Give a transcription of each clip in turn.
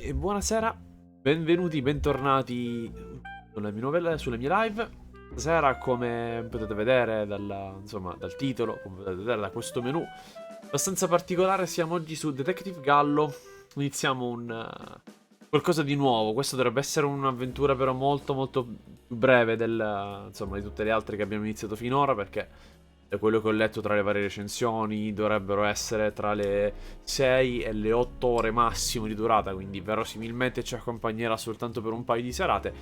E buonasera, benvenuti, bentornati sulle mie live. Stasera, come potete vedere dal titolo, come potete vedere da questo menu abbastanza particolare, siamo oggi su Detective Gallo. Iniziamo qualcosa di nuovo. Questo dovrebbe essere un'avventura però molto molto più breve di tutte le altre che abbiamo iniziato finora, perché da quello che ho letto tra le varie recensioni dovrebbero essere tra le 6 e le 8 ore massimo di durata, quindi verosimilmente ci accompagnerà soltanto per un paio di serate.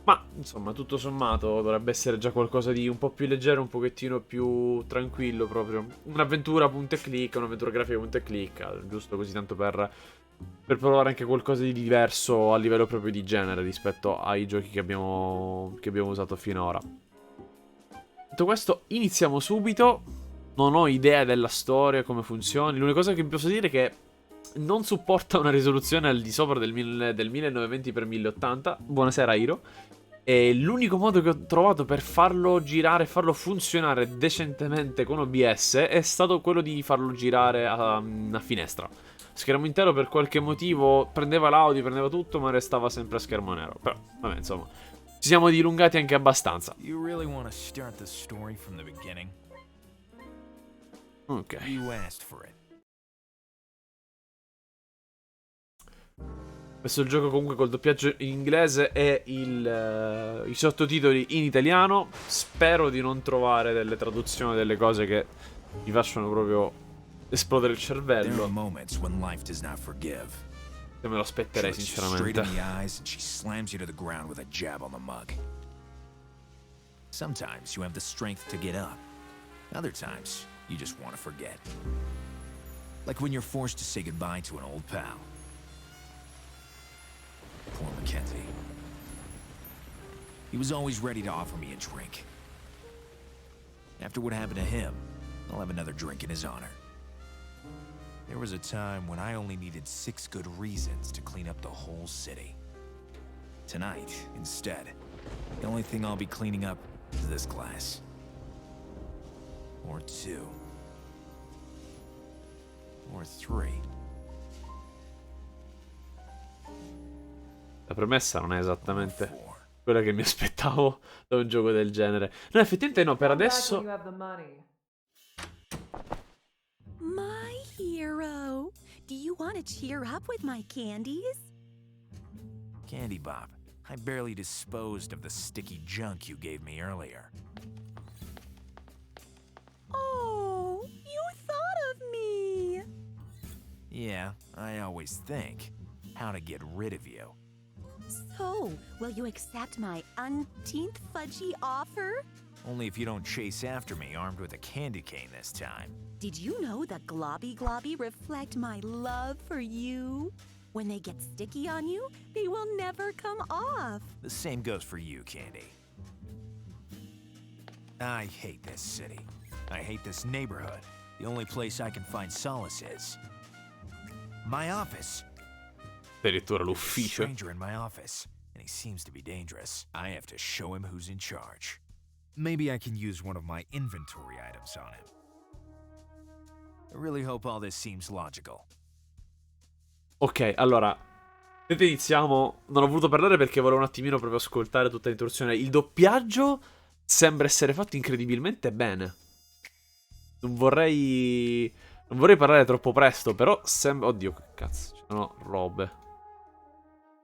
Ma insomma, tutto sommato dovrebbe essere già qualcosa di un po' più leggero, un pochettino più tranquillo proprio. Un'avventura punta e clic, un'avventura grafica punta e clic, giusto così tanto per provare anche qualcosa di diverso a livello proprio di genere rispetto ai giochi che abbiamo usato finora. Detto questo, iniziamo subito. Non ho idea della storia, come funzioni. L'unica cosa che vi posso dire è che non supporta una risoluzione al di sopra del 1920x1080. Buonasera, Hiro. E l'unico modo che ho trovato per farlo girare, farlo funzionare decentemente con OBS è stato quello di farlo girare a finestra. Schermo intero per qualche motivo prendeva l'audio, prendeva tutto, ma restava sempre a schermo nero. Però, vabbè, insomma, ci siamo dilungati anche abbastanza. You really want to start the story from the beginning? Ok. You asked for it. Questo è il gioco comunque col doppiaggio in inglese e i sottotitoli in italiano. Spero di non trovare delle traduzioni, delle cose che mi facciano proprio esplodere il There are cervello. moments when life does not forgive. E me lo She aspetterei looks you straight sinceramente. in the eyes and she slams you to the ground with a jab on the mug. Sometimes you have the strength to get up. Other times, you just want to forget. Like when you're forced to say goodbye to an old pal. Poor Mackenzie. He was always ready to offer me a drink. After what happened to him, I'll have another drink in his honor. There was a time when I only needed 6 good reasons to clean up the whole city. Tonight, instead, the only thing I'll be cleaning up is this glass. Or 2. Or 3. La premessa non è Or esattamente 4. quella che mi aspettavo da un gioco del genere. No, effettivamente no, per Come back when adesso... you have the money. My hero. Do you want to cheer up with my candies? Candy Bob, I barely disposed of the sticky junk you gave me earlier. Oh, you thought of me. Yeah, I always think how to get rid of you. So, will you accept my unteenth fudgy offer? Only if you don't chase after me armed with a candy cane this time. Did you know that globby globby reflect my love for you? When they get sticky on you, they will never come off. The same goes for you, Candy. I hate this city. I hate this neighborhood. The only place I can find solace is my office. Addirittura There's a l'ufficio. stranger in my office, and he seems to be dangerous. I have to show him who's in charge. Maybe I can use one of my inventory items on him. I really hope all this seems logical. Ok, allora, iniziamo. Non ho voluto parlare perché volevo un attimino proprio ascoltare tutta l'introduzione. Il doppiaggio sembra essere fatto incredibilmente bene. Non vorrei parlare troppo presto, però sembra... Oddio, che cazzo, ci sono robe.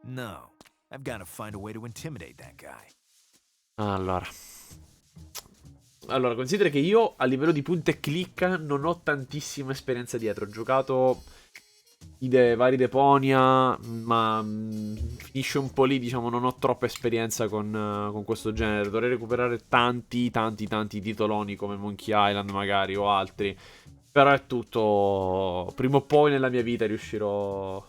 No, I've got to find a way to intimidate that guy. Allora, considera che io a livello di punta e clicca non ho tantissima esperienza dietro. Ho giocato vari Deponia, ma finisce un po' lì, diciamo, non ho troppa esperienza con questo genere. Dovrei recuperare tanti titoloni come Monkey Island magari o altri. Però è tutto... Prima o poi nella mia vita riuscirò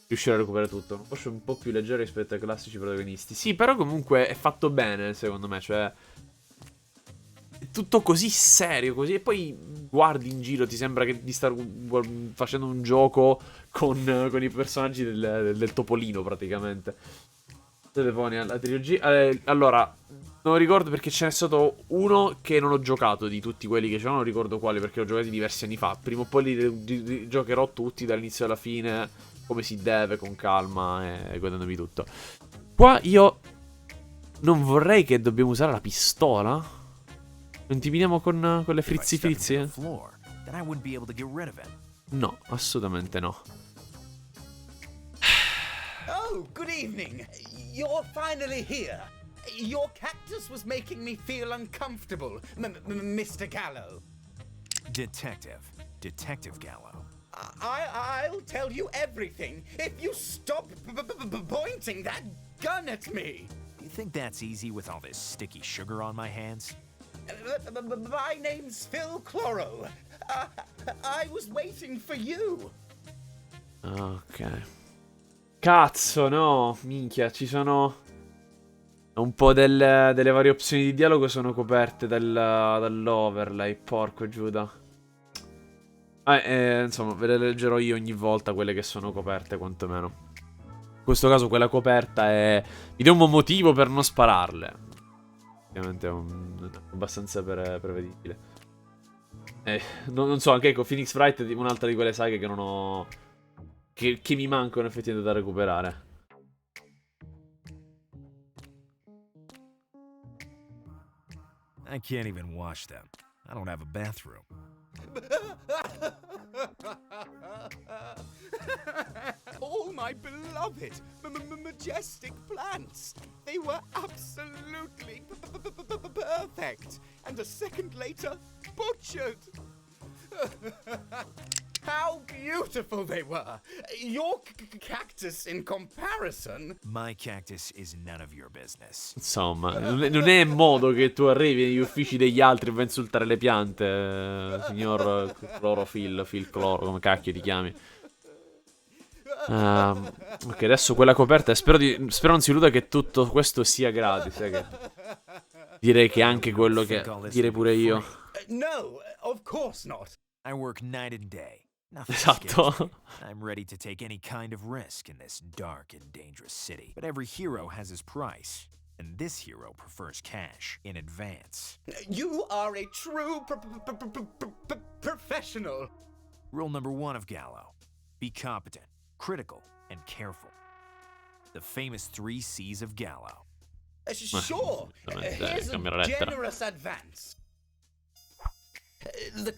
a recuperare tutto. Forse un po' più leggero rispetto ai classici protagonisti. Sì, però comunque è fatto bene, secondo me, cioè... È tutto così serio, così. E poi guardi in giro, ti sembra di star facendo un gioco con i personaggi del Topolino, praticamente. La trilogia. Allora, non ricordo perché ce n'è stato uno che non ho giocato di tutti quelli che c'erano, non ricordo quali perché l'ho giocato diversi anni fa. Prima o poi li giocherò tutti dall'inizio alla fine. come si deve, con calma e godendomi tutto. Qua io non vorrei che dobbiamo usare la pistola. Non intimidiamo con le frizzi frizzi? No, assolutamente no. Oh, good evening. You're finally here. Your cactus was making me feel uncomfortable, Mr. Gallo. Detective Gallo. I'll tell you everything if you stop pointing that gun at me. Do you think that's easy with all this sticky sugar on my hands? My name's Phil Chloro. I was waiting for you. Ok. Cazzo, no. Minchia, ci sono... Un po' delle varie opzioni di dialogo sono coperte dall'overlay. Porco Giuda. Insomma, ve le leggerò io ogni volta quelle che sono coperte, quantomeno. In questo caso quella coperta è... Mi dà un buon motivo per non spararle. Ovviamente è abbastanza prevedibile. Non so, anche ecco, Phoenix Wright è un'altra di quelle saghe che non ho... Che mi mancano effettivamente da recuperare. I can't even wash them. I don't have a bathroom. Oh, my beloved, majestic plants. They were absolutely perfect. And a second later, butchered. How beautiful they were. Your cactus in comparison. My cactus is none of your business. Insomma, non è modo che tu arrivi negli uffici degli altri e vai a insultare le piante, signor Clorofil, Phil Cloro, come cacchio ti chiami. Ok, adesso quella coperta. Spero non si illuda che tutto questo sia gratis. Direi che anche quello che direi pure io. No, of course not. I work night and day. Nothing Esatto. scares me. I'm ready to take any kind of risk in this dark and dangerous city. But every hero has his price. And this hero prefers cash in advance. You are a true professional. Rule number 1 of Gallo. Be competent, critical, and careful. The famous 3 C's of Gallo. Sure. Here's a generous advance. The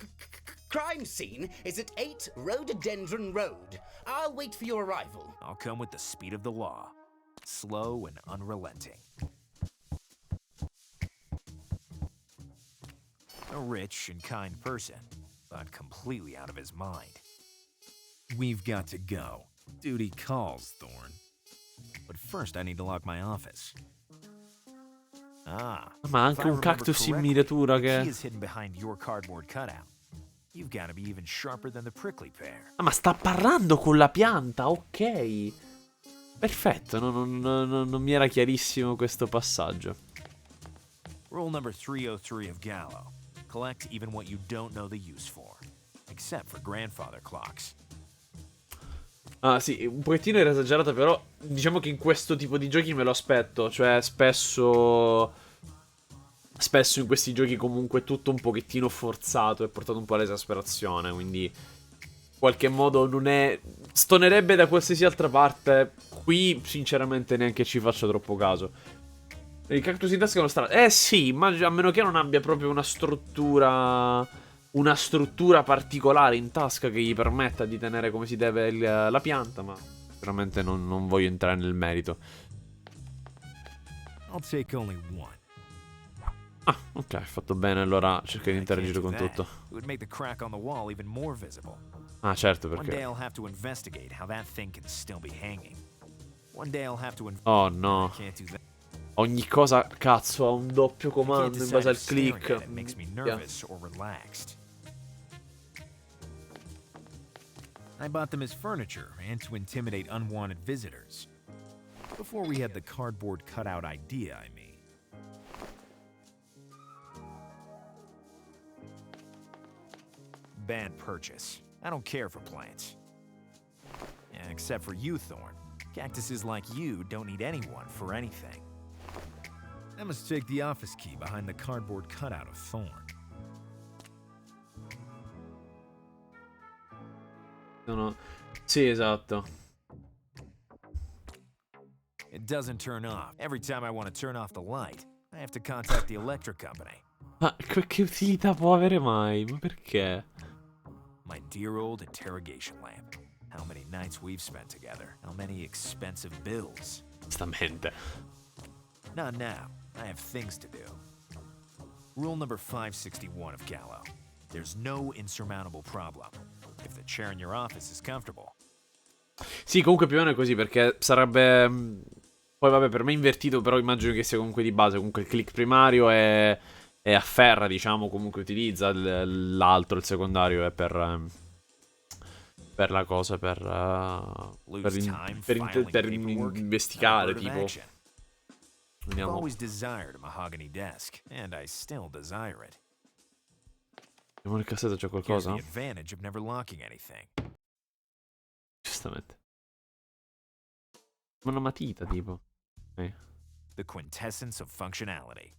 crime scene is at 8 Rhododendron Road. I'll wait for your arrival. I'll come with the speed of the law. Slow and unrelenting. A rich and kind person, but completely out of his mind. We've got to go. Duty calls, Thorn. But first I need to lock my office. Ma anche un cactus in miniatura che... He is hidden behind your cardboard cutout. You've got to be even sharper than the prickly pear. Ah, ma sta parlando con la pianta, ok. Perfetto, non mi era chiarissimo questo passaggio. Rule number 303 of Gallo. Collect even what you don't know the use for. Except for grandfather clocks. Ah sì, un pochettino era esagerato, però diciamo che in questo tipo di giochi me lo aspetto. Cioè spesso in questi giochi comunque è tutto un pochettino forzato e portato un po' all'esasperazione. Quindi in qualche modo non è... Stonerebbe da qualsiasi altra parte. Qui sinceramente neanche ci faccio troppo caso. Il cactus in tasca è uno strano. Sì, ma a meno che non abbia proprio una struttura particolare in tasca che gli permetta di tenere come si deve la pianta, ma veramente non voglio entrare nel merito. I'll take only one. Ah, ok, fatto bene, allora cerco di interagire con tutto. It would make the crack on the wall even more visible. Ah, certo, One day perché... I'll have to investigate how that thing can still be hanging. One day I'll have to Oh no. I can't do that. Ogni cosa, cazzo, ha un doppio I can't comando in decide base al if staring click. at it makes me nervous or relaxed. I bought them as furniture and to intimidate unwanted visitors. Before we had the cardboard cutout idea, I mean. Bad purchase. I don't care for plants. Yeah, except for you, Thorn. Cactuses like you don't need anyone for anything. I must take the office key behind the cardboard cutout of Thorn. Sì, esatto. It doesn't turn off. Every time I want to turn off the light, I have to contact the electric company. Ma che utilità può avere mai? Ma perché? My dear old interrogation lamp. How many nights we've spent together. How many expensive bills. Giustamente. Not now. I have things to do. Rule number 561 of Gallo. There's no insurmountable problem. If the chair in your office is comfortable. Sì, comunque più o meno è così, perché sarebbe... Poi vabbè, per me è invertito, però immagino che sia comunque di base. Comunque il click primario è afferra, diciamo, comunque utilizza. L'altro, il secondario, è per la cosa, per investigare, tipo. I've Vediamo. always desired a mahogany desk, and I still desire it. Vediamo nel cassetto, c'è Here's qualcosa? the advantage of never locking anything. Giustamente. Ma una matita, tipo. The quintessence of functionality.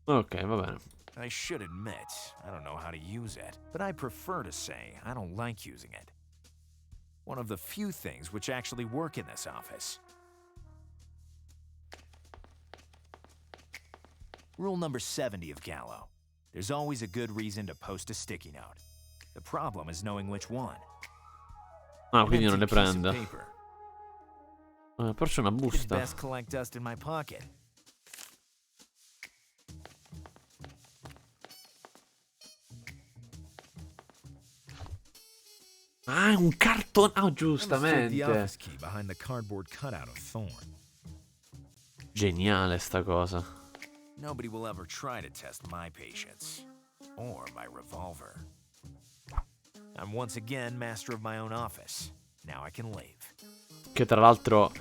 Ok, va bene. I should admit, I don't know how to use it, but I prefer to say I don't like using it. One of the few things which actually work in this office. Rule number 70 of Gallo. There's always a good reason to post a sticky note. The problem is knowing which one. Ah, An quindi non le empty piece of prende. paper. Però c'è una It's busta. best collect dust in my pocket. Ah, è un cartone. Ah, I mistake the giustamente. office key behind the cardboard cutout of Thorn. Geniale sta cosa. Nobody will ever try to test my patience. Or my revolver. I'm once again master of my own office. Now I can leave. Che tra l'altro,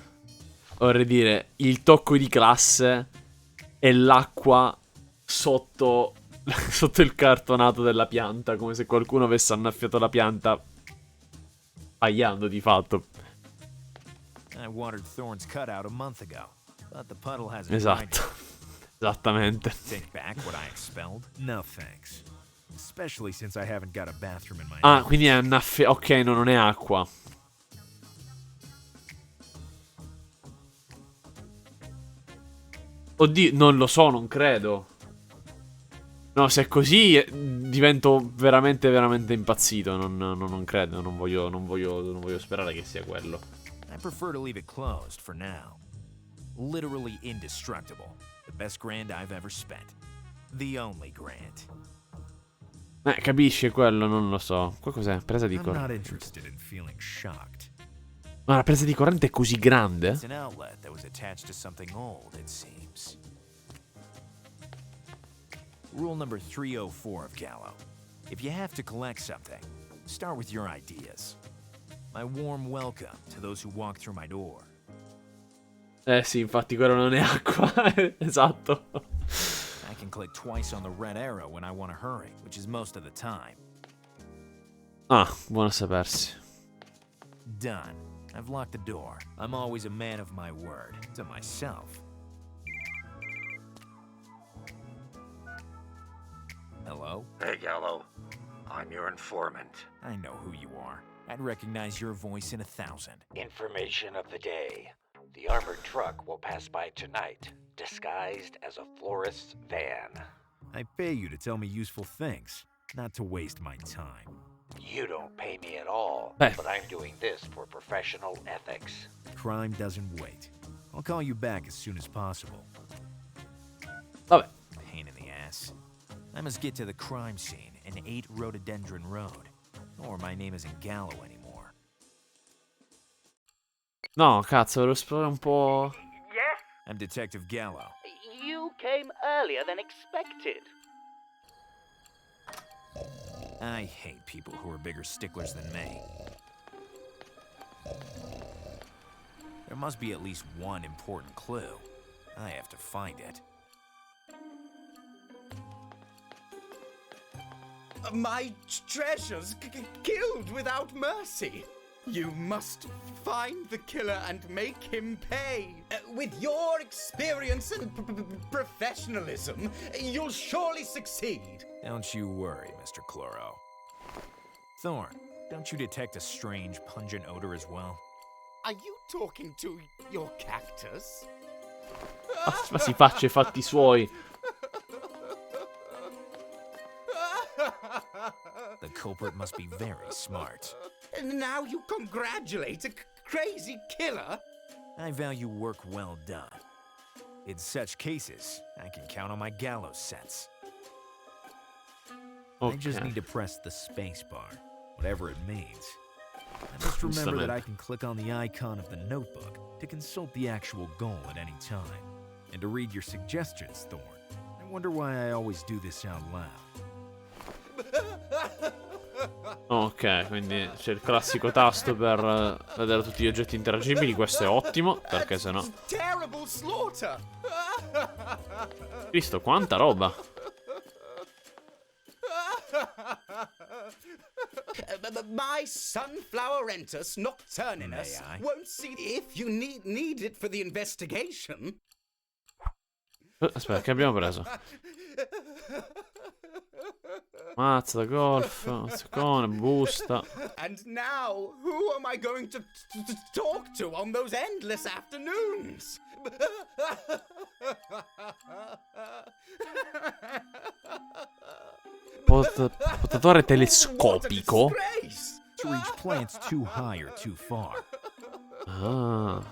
vorrei dire, il tocco di classe è l'acqua sotto, sotto il cartonato della pianta. Come se qualcuno avesse annaffiato la pianta tagliando di fatto. I watered Thorn's cutout a month ago, but the puddle hasn't dried Esatto. Esattamente. yet. Take back what I expelled? No thanks. Especially since I haven't got a bathroom in my Ah, office. quindi è annaffiato. Ok, no, non è acqua. Oddio, non lo so, non credo. No, se è così divento veramente, veramente impazzito. Non credo, non voglio sperare che sia quello. I prefer to leave it closed for now. Literally indestructible. The best grand I've ever spent. The only grand. Capisci è quello, non lo so. Qua cos'è? Presa di I'm not corrente. interested in feeling shocked. Ma la presa di corrente è così grande? It's an outlet that was attached to something old, it seems. Rule number 304 of Gallo. If you have to collect something, start with your ideas. My warm welcome to those who walk through my door. Sì, infatti quello non è acqua. Esatto. I can click twice on the red arrow when I want to hurry, which is most of the time. Ah, buono a sapersi. Done. I've locked the door. I'm always a man of my word. To myself. Hello? Hey, Gallo. I'm your informant. I know who you are. I'd recognize your voice in 1,000. Information of the day. The armored truck will pass by tonight, disguised as a florist's van. I pay you to tell me useful things, not to waste my time. You don't pay me at all, Hey. but I'm doing this for professional ethics. Crime doesn't wait. I'll call you back as soon as possible. Vabbè. Pain in the ass. I must get to the crime scene in 8 Rhododendron Road, or my name isn't Gallo anymore. No, cazzo, devo esplorare un po'. Yes, I'm Detective Gallo. you came earlier than expected. I hate people who are bigger sticklers than me. There must be at least one important clue. I have to find it. My treasures killed without mercy. You must find the killer and make him pay. With your experience and professionalism, you'll surely succeed. Don't you worry, Mr. Chloro. Thorn, don't you detect a strange, pungent odor as well? Are you talking to your cactus? Ma si faccia i fatti suoi. The culprit must be very smart. And now you congratulate a crazy killer? I value work well done. In such cases, I can count on my Gallo sense. I just need to press the space bar, whatever it means. I must remember that I can click on the icon of the notebook to consult the actual goal at any time, and to read your suggestions, Thorn. I wonder why I always do this out loud. Ok, quindi c'è il classico tasto per vedere tutti gli oggetti interagibili. Questo è ottimo, perché sennò... Cristo, quanta roba! My Sunflowerentus Nocturninus won't see if you need it for the investigation. Aspetta, che abbiamo preso? Mazza da golf, mazzicone, busta. And now, who am I going to talk to on those endless afternoons? Potatore telescopico? To reach plants too high or too far. Ah,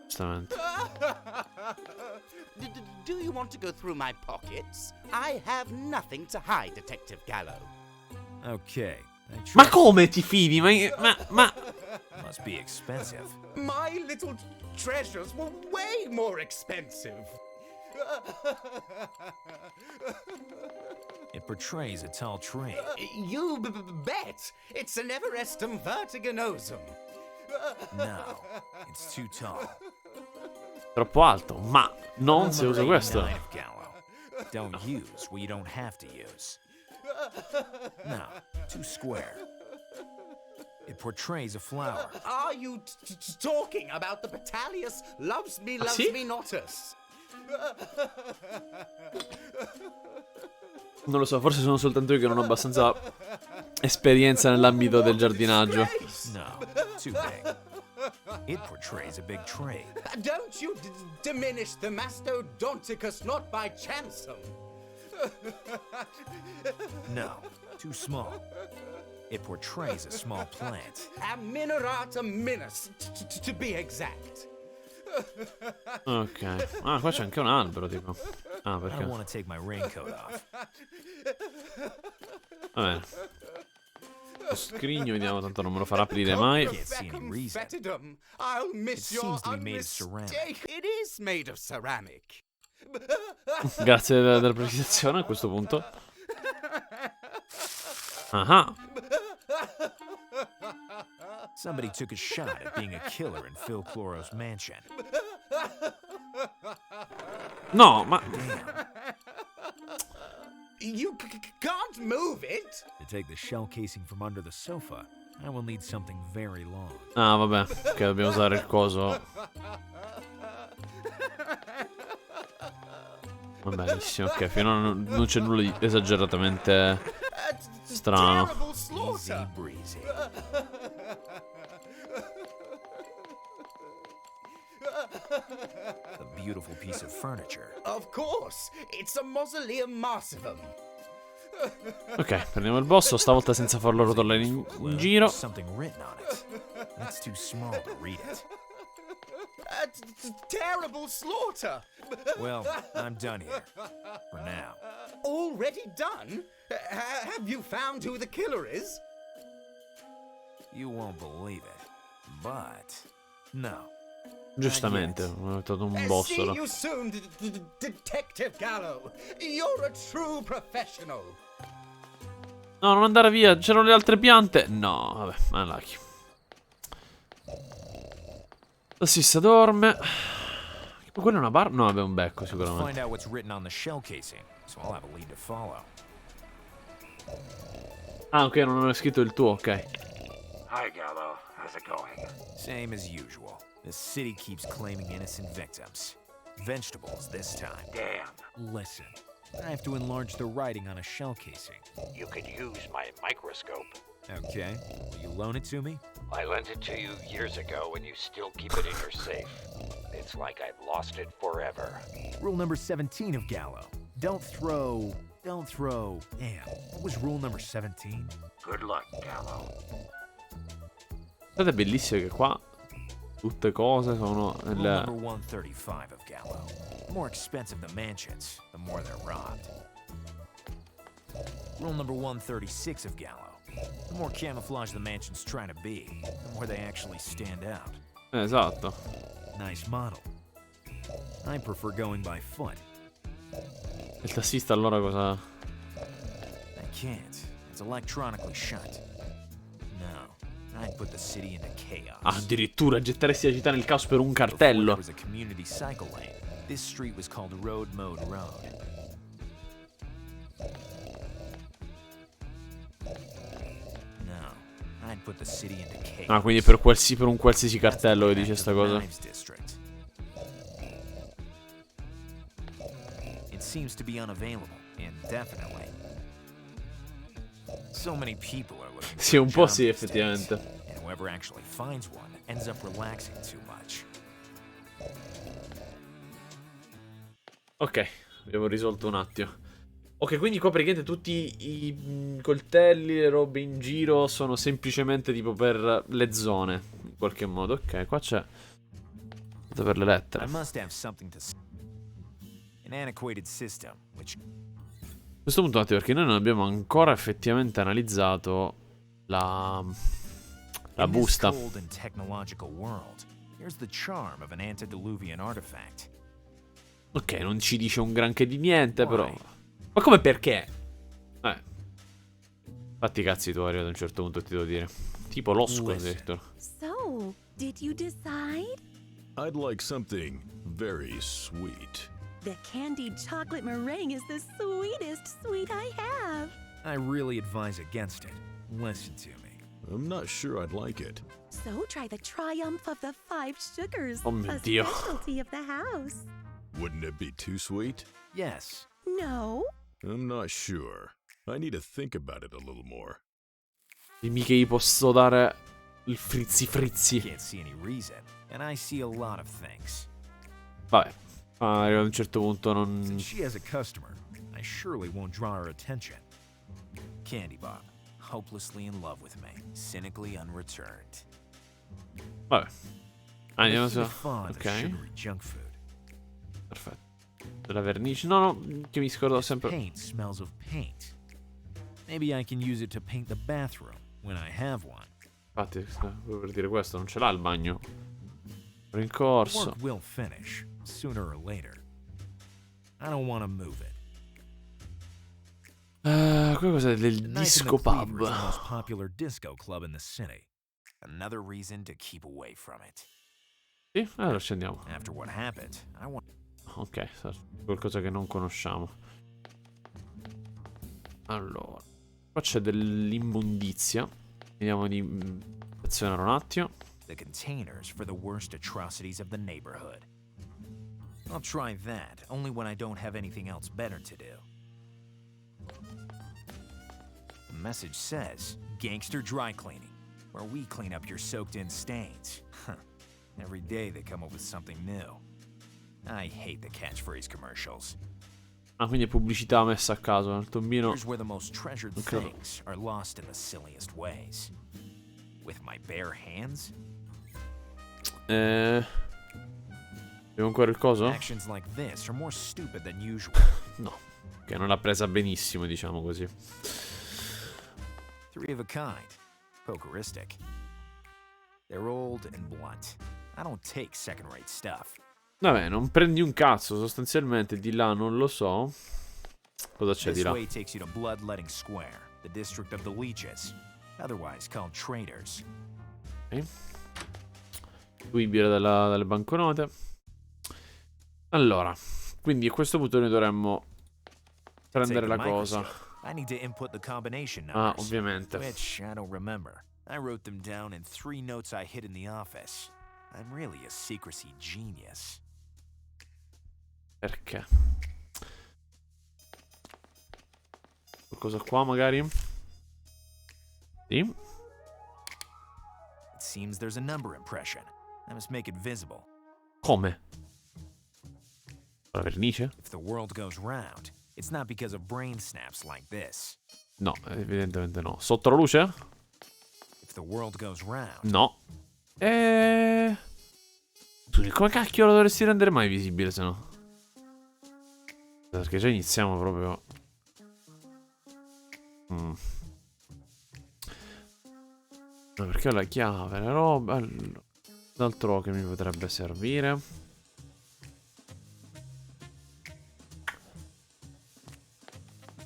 giustamente. Do you want to go through my pockets? I have nothing to hide, Detective Gallo. Okay. Ma come ti fidi? Ma... Must be expensive. My little treasures were way more expensive. It portrays a tall tree. You bet. It's an Everestum vertiginosum. No, it's too tall. Troppo alto, ma non se uso questo. Don't use what you don't have to use. No, too square. It portrays a flower. Are you talking about the Petalius loves me notus? Non lo so, forse sono soltanto io che non ho abbastanza esperienza nell'ambito del giardinaggio. No, too big. It portrays a big tree. Don't you diminish the Mastodonticus not by chance. No, too small. It portrays a small plant. Aminorata minus, to be exact. Ok. Ah, qua c'è anche un albero, tipo. Ah, I perché? want to take my raincoat off. Va bene. Lo scrigno, vediamo, tanto non me lo farà aprire mai. Can't see any reason. I'll miss It your seems to be made of ceramic. unmistake. It is made of ceramic. Grazie della precisazione a questo punto. Ah. Somebody took a shot at being a killer in Phil Cloro's mansion. No, ma... Damn. You can't move it. To take the shell casing from under the sofa, I will need something very long. Ah, vabbè, che dobbiamo usare il coso. Va benissimo, ok, fino a non c'è nulla di esageratamente strano. Easy breezy. A beautiful piece of furniture. Of course, it's a mausoleum massivum. Ok, prendiamo il bosso, stavolta senza farlo rotolare in giro. Something written on it. That's too small to read it. Terrible slaughter. Well, I'm done here. For now. Already done? Have you found who the killer is? You won't believe it. But no. Giustamente, ho mettuto un See bossolo. you soon, Detective Gallo. You're a true professional. No, non andare via, c'erano le altre piante. No, vabbè, unlucky. La sissa dorme. Quella è una bar? No, vabbè, un becco sicuramente. Find out what's written on the shell casing, so I'll have a lead to follow. Ah, ok, non ho scritto il tuo, ok. Hi, Gallo. How's it going? Same as usual. The city keeps claiming innocent victims. Vegetables this time. Damn. Listen, I have to enlarge the writing on a shell casing. You could use my microscope. Okay, will you loan it to me? I lent it to you years ago and you still keep it in your safe. It's like I've lost it forever. Rule number 17 of Gallo. Don't throw... Damn, what was rule number 17? Good luck, Gallo. Guardate, è bellissimo che qua tutte cose sono Rule nel... number 135 of Gallo. The more expensive the mansions, the more they're robbed. Rule number 136 of Gallo. The more camouflage the mansions try to be, the more they actually stand out. Esatto. Nice model. I prefer going by foot. Il tassista allora cosa... I can't. It's electronically shut. No, I'd put the city into chaos. Ah, addirittura getteresti la città nel caos per un Before cartello. there was a community cycle lane, this street was called Road Mode Road. No, I'd put the city into chaos. Ah, quindi per un qualsiasi cartello che dice sta cosa. Knives District. It seems to be unavailable, indefinitely. So many people are looking for Sì, un a po' job sì, these days, effettivamente. and whoever actually finds one ends up relaxing too much. Ok, abbiamo risolto un attimo. Ok, quindi qua praticamente tutti i coltelli, le robe in giro sono semplicemente tipo per le zone, in qualche modo. Ok, qua c'è per le I lettere. must have something to say. An antiquated system, which A questo punto un attimo, perché noi non abbiamo ancora effettivamente analizzato la in this busta. cold and technological world, here's the charm of an antediluvian artifact. Ok, non ci dice un granché di niente, però... Why? Ma come perché? Fatti i cazzi tuoi ad un certo punto, ti devo dire. Tipo l'osco Listen. addirittura. So, did you decide? I'd like something very sweet. The candied chocolate meringue is the sweetest sweet I have. I really advise against it. Listen to me. I'm not sure I'd like it. So try the triumph of the 5 sugars, Oh mio a Dio. specialty of the house. Wouldn't it be too sweet? Yes. No? I'm not sure. I need to think about it a little more. Dimmi che gli posso dare il frizzi frizzi. Can't see any reason, and I see a lot of things. Vabbè, ad un certo punto non... Since she has a customer, I surely won't draw her attention. Candy Bob, hopelessly in love with me, cynically unreturned. Vabbè. Andiamo But su... he's fond of Ok, sugary junk food. perfetto. Della vernice. No, che mi scordo This sempre... paint smells of paint. Maybe I can use it to paint the bathroom when I have one. Infatti, stavo per dire questo, non ce l'ha il bagno. The Rincorso. work will finish, sooner or later. I don't want to move it. Qua cos'è del The Knife in the disco Cleaver pub? is the most popular disco club in the city. Another reason to keep away from it. Sì, allora scendiamo. After what happened, I want... Ok, qualcosa che non conosciamo. Allora, qua c'è dell'immondizia. Vediamo di azionare un attimo. the containers for the worst atrocities of the neighborhood. I'll try that, only when I don't have anything else better to do. The message says, Gangster Dry Cleaning, where we clean up your soaked-in stains. Huh. Every day they come up with something new. I hate the catchphrase commercials. Ah, quindi è pubblicità messa a caso. Il tombino. Here's where the most treasured Okay. things are lost in the silliest ways. With my bare hands? Abbiamo ancora il coso? Actions like this are more stupid than usual. No. Che non l'ha presa benissimo, diciamo così. 3 of a kind. Pokeristic. They're old and blunt. I don't take second-rate stuff. Vabbè, non prendi un cazzo, sostanzialmente. Di là non lo so. Cosa c'è di This là? way takes you to Bloodletting Square, the district of the leeches, otherwise called traders. Ok. Fruibile dalle banconote. Allora, quindi a questo punto noi dovremmo prendere Take la the cosa. microscope. I need to input the combination Ah, numbers, ovviamente. which I don't remember. I wrote them down in 3 notes I hid in the office. I'm really a secrecy genius. Perché? Qualcosa qua magari? Sì. It seems there's a number impression. I must make it visible. Come? La vernice? If the world goes round, it's not because of brain snaps like this. No, evidentemente no. Sotto la luce? If the world goes round. No. Scusi, come cacchio lo dovresti rendere mai visibile, se no? Perché già iniziamo proprio... No, perché ho la chiave, la roba... D'altro che mi potrebbe servire.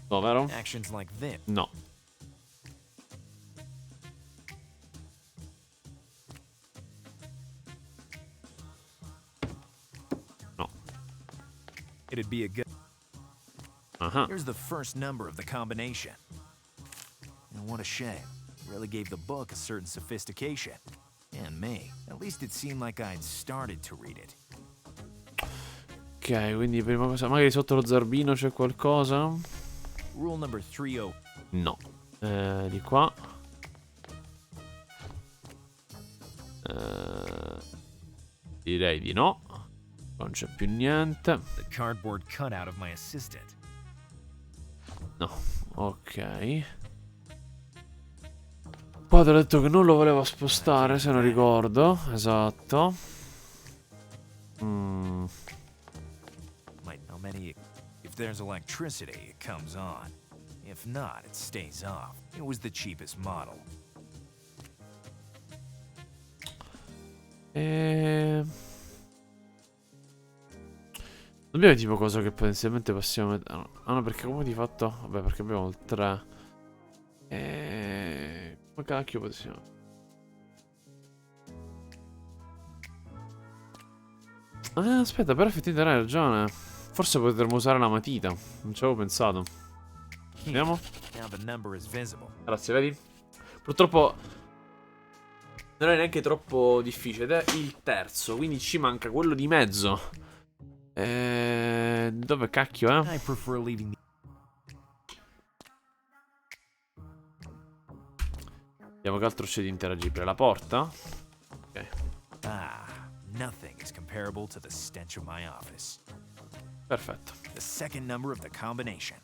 No, vero? Actions like this. No. No. It'd be a good... Uh-huh. Here's the first number of the combination. And what a shame. Really gave the book a certain sophistication. And me. At least it seemed like I'd started to read it. Ok, quindi prima cosa... Magari sotto lo zerbino c'è qualcosa? Rule number 30. No. Di qua. Direi di no. Non c'è più niente. The cardboard cutout of my assistant. No. Ok. Poi ti ho detto che non lo volevo spostare, se non ricordo. Esatto. Might know many. If there's electricity, it comes on. If not, it stays off. It was the cheapest model. Dobbiamo tipo cosa che potenzialmente possiamo mettere. Ah no, perché come di fatto. Vabbè, perché abbiamo il 3. Come cacchio possiamo. Aspetta, però effettivamente hai ragione. Forse potremmo usare la matita. Non ci avevo pensato. Vediamo. Now the number is visible. Grazie, vedi? Purtroppo non è neanche troppo difficile. Ed è il terzo, quindi ci manca quello di mezzo. Dove cacchio è? I prefer leaving the... Vediamo che altro c'è di interagibile. La porta? Ok. Nothing is comparable to the stench of my office. Perfetto. The second number of the combination.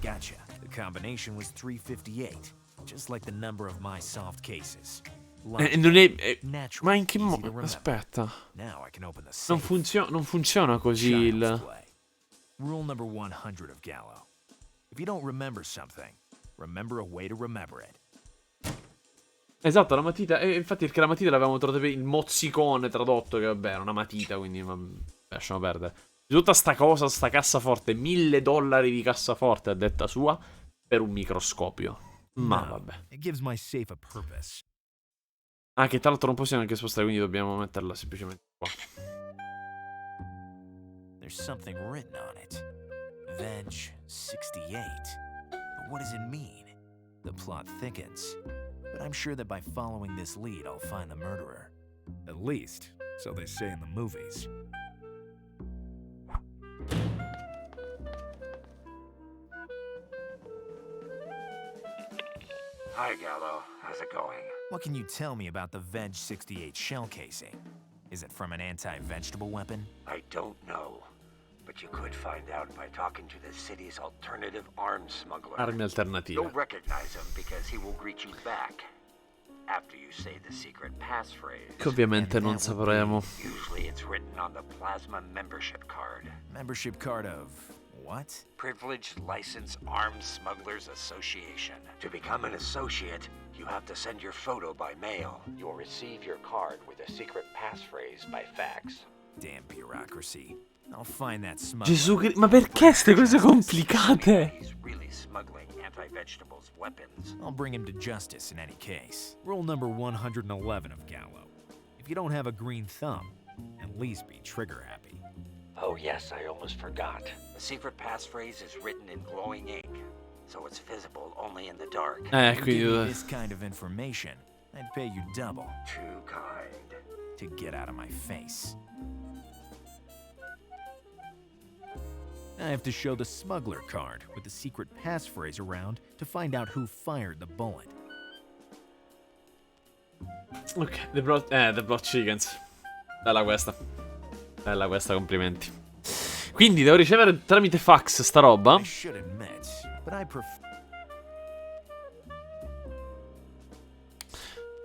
Gotcha. The combination was 358, just like the number of my solved cases. Non è... Natural, Ma in che easy to modo? remember. Aspetta. Now I can open the safe. Non funziona così Child's il... play. Rule number 100 of Gallo. If you don't remember something, remember a way to remember it. Esatto, la matita. Infatti perché la matita l'avevamo trovato per il mozzicone tradotto, che vabbè era una matita, quindi lasciamo perdere. Tutta sta cosa, sta cassaforte, $1000 di cassaforte a detta sua, per un microscopio. Ma No, vabbè. It gives my safe a purpose. Ah, che tra l'altro non possiamo neanche spostare, quindi dobbiamo metterla semplicemente qua. There's something written on it. Veg 68. But what does it mean? The plot thickens. But I'm sure that by following this lead, I'll find the murderer. At least, so they say in the movies. Hi, Gallo. How's it going? What can you tell me about the Veg 68 shell casing? Is it from an anti-vegetable weapon? I don't know, but you could find out by talking to the city's alternative arms smuggler. Armi alternative. You'll recognize him because he will greet you back after you say the secret passphrase. Che ovviamente non sapremo. Usually it's written on the plasma membership card. Membership card of what? Privileged License Arms Smugglers Association. To become an associate, you have to send your photo by mail. You'll receive your card with a secret passphrase by fax. Damn bureaucracy. I'll find that smuggler. Gesù Cristo, ma perché ste cose complicate? He's really smuggling anti-vegetables weapons. I'll bring him to justice in any case. Rule number 111 of Gallo. If you don't have a green thumb, at least be trigger happy. Oh yes, I almost forgot. The secret passphrase is written in glowing ink, so it's visible only in the dark. If you give me Quindi... this kind of information, I'd pay you double Too kind. to get out of my face. I have to show the smuggler card with the secret passphrase around to find out who fired the bullet. Ok, The Blood Chickens. Bella questa. Bella questa, complimenti. Quindi devo ricevere tramite fax sta roba. I should admit, but I prefer.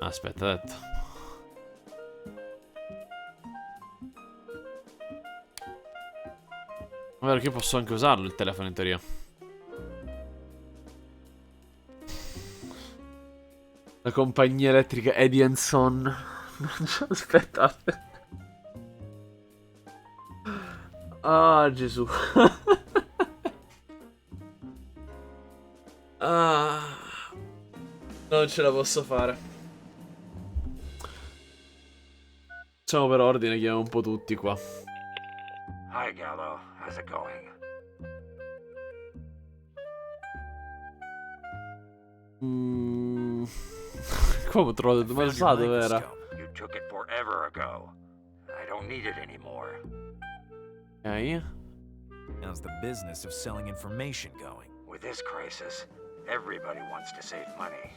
Aspetta, ha detto. È vero che io posso anche usarlo il telefono in teoria. La compagnia elettrica Edison. Aspettate. Ah, Gesù. Ah, non ce la posso fare. Facciamo per ordine, chiamiamo un po' tutti qua. Hi, Gallo. How's it going? Qua ho trovato dove Found your dove era? microscope. You took it forever ago. I don't need it anymore. Ok. How's the business of selling information going? With this crisis, everybody wants to save money.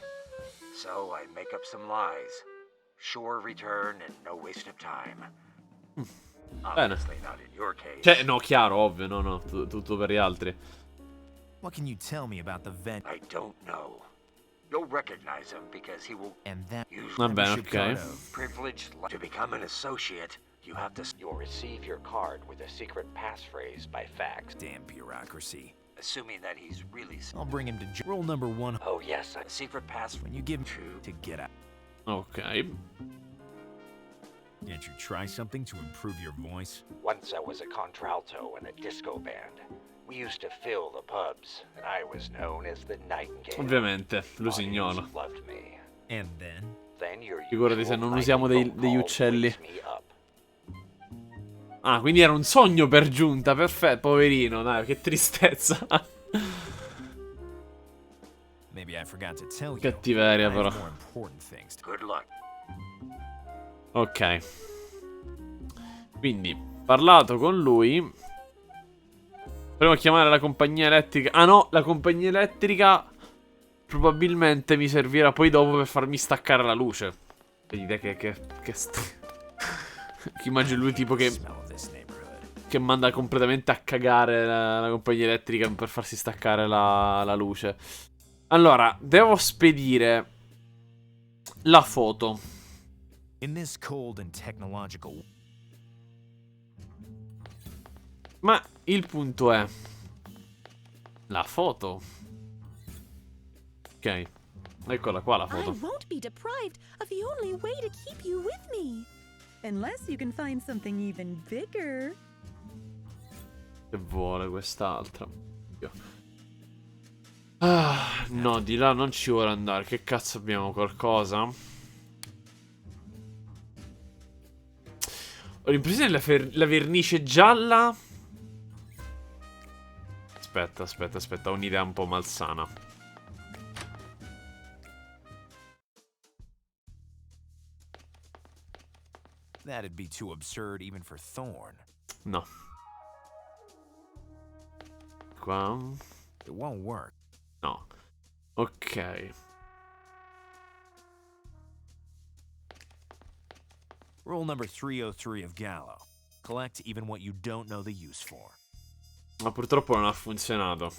So I make up some lies. Sure return and no waste of time. Obviously not in your case. Cioè, no, chiaro, ovvio, no, tutto per gli altri. What can you tell me about the vent I don't know. You'll recognize him because he will and that use Va bene, membership ok. card of? privileged to become an associate. You have to. You'll receive your card with a secret passphrase by fax, Damn bureaucracy. assuming that he's really. I'll bring him to rule number 1. Oh yes, a secret pass. When you give me Two. to get out. Ok. Can't you try something to improve your voice? Once I was a contralto in a disco band. We used to fill the pubs, and I was known as the Nightingale. Ovviamente, Audience lusignolo. loved me. And then Then your Figurati se usual non usiamo nightly phone degli call uccelli. wakes me up. Ah, quindi era un sogno per giunta, perfetto. Poverino, dai, che tristezza. maybe I forgot to tell you. Cattiveria, I però. have more important things to Good luck. Ok. Quindi, parlato con lui. Proviamo a chiamare la compagnia elettrica. Ah no, la compagnia elettrica probabilmente mi servirà poi dopo per farmi staccare la luce. Vedete che immagino lui tipo smell of this neighborhood. che manda completamente a cagare la compagnia elettrica per farsi staccare la luce. Allora, devo spedire la foto. In this cold and technological. Ma il punto è la foto. Ok. Eccola qua la I foto. won't be deprived of the only way to keep you with me. Unless you can find something even bigger. Che vuole quest'altra? Ah, no, di là non ci vuole andare. Che cazzo abbiamo? Qualcosa? Ho l'impressione la vernice gialla. Aspetta, ho un'idea un po' malsana. That'd be too absurd even for Thorn. No. Qua. It won't work. No. Ok. Rule number 303 of Gallo. Collect even what you don't know the use for. Ma purtroppo non ha funzionato.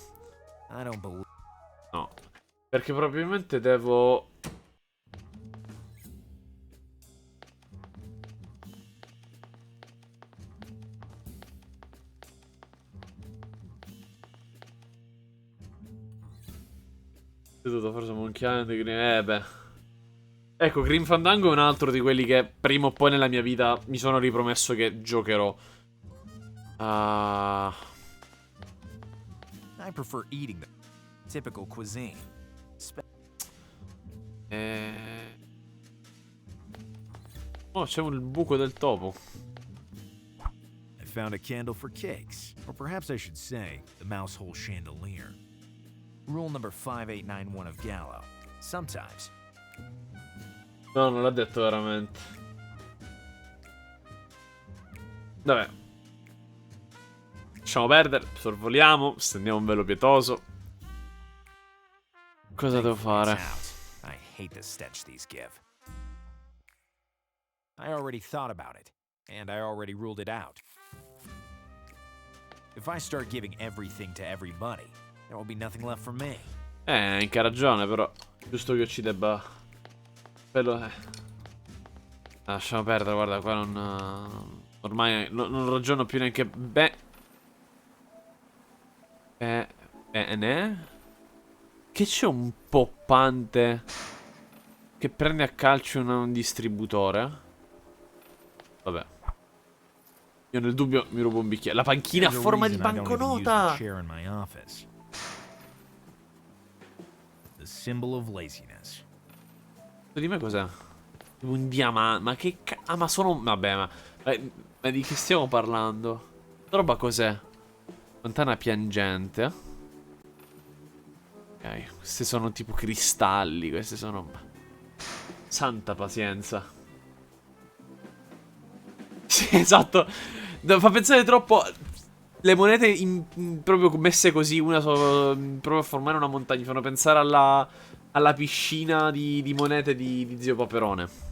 I don't believe. No. Perché probabilmente devo... Forse Monchiante, beh. Ecco, Grim Fandango è un altro di quelli che prima o poi nella mia vita mi sono ripromesso che giocherò. I prefer eating the typical cuisine. Oh, c'è un buco del topo. I found a candle for cakes, or perhaps I should say, the mouse hole chandelier. Rule number 5891 of Gallo. Sometimes. No, non l'ha detto veramente. Vabbè. Lasciamo perdere, sorvoliamo, stendiamo un velo pietoso. Cosa devo fare? It's out. I hate the stench these give. I already thought about it, and I already ruled it out. If I start giving everything to everybody, there will be nothing left for me. Hai anche ragione, però. Giusto che io ci debba. Quello. Lasciamo perdere, guarda, qua non. Ormai non ragiono più neanche. Bene. Che c'è un poppante che prende a calcio un distributore. Vabbè. Io nel dubbio mi rubo un bicchiere. La panchina a forma di banconota. The symbol of laziness. Di me cos'è? Un diamante. Ma che ah, ma sono. Vabbè, ma di che stiamo parlando? Questa roba cos'è? Fontana piangente. Ok, questi sono tipo cristalli. Questi sono. Santa pazienza. Sì, esatto. Fa pensare troppo. Le monete proprio messe così, una proprio a formare una montagna. Fanno pensare alla piscina di monete di Zio Paperone.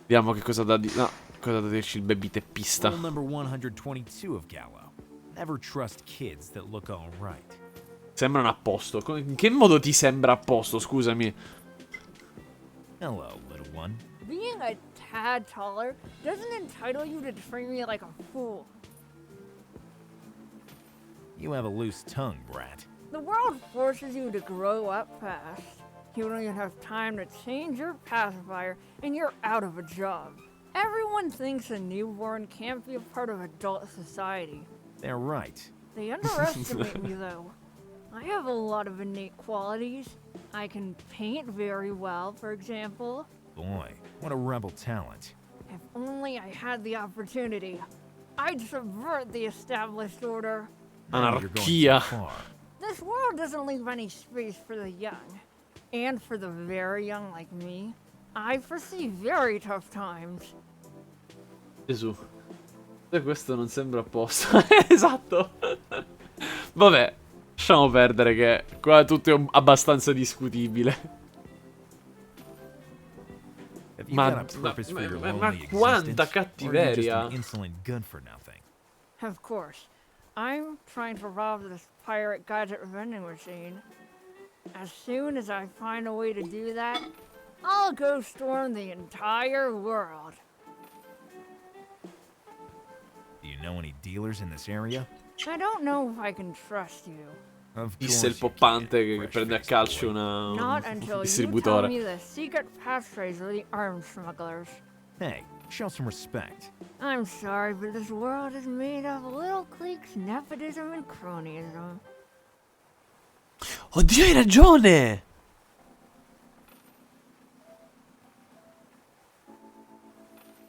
Vediamo che cosa da no, cosa da dirci il baby teppista. Rule number 122 of Gallo. Never trust kids that look all right. Sembrano a posto. In che modo ti sembra a posto, scusami? Hello, little one. Being a tad taller doesn't entitle you to treat me like a fool. You have a loose tongue, brat. The world forces you to grow up fast. You don't even have time to change your pacifier, and you're out of a job. Everyone thinks a newborn can't be a part of adult society. They're right. They underestimate me, though. I have a lot of innate qualities. I can paint very well, for example. Boy, what a rebel talent. If only I had the opportunity, I'd subvert the established order. Now you're going Anarchia. too far. This world doesn't leave any space for the young. And for the very young like me, I foresee very tough times. Gesù. Questo non sembra a posto. Esatto. Vabbè, lasciamo perdere che qua tutto è abbastanza discutibile. Have you Ma, got a purpose for your ma lonely quanta existence, or are you just cattiveria. an insolent good for nothing? Of course, I'm trying to rob this pirate gadget vending machine. As soon as I find a way to do that, I'll go storm the entire world. Do you know any dealers in this area? I don't know if I can trust you. Of Disse il course you poppante can, che prende a fresh-faced calcio boy. un Not until you tell distributore. me the secret passphrase of the arms smugglers. Hey, show some respect. I'm sorry, but this world is made of little cliques, nepotism, and cronyism. Oddio, hai ragione!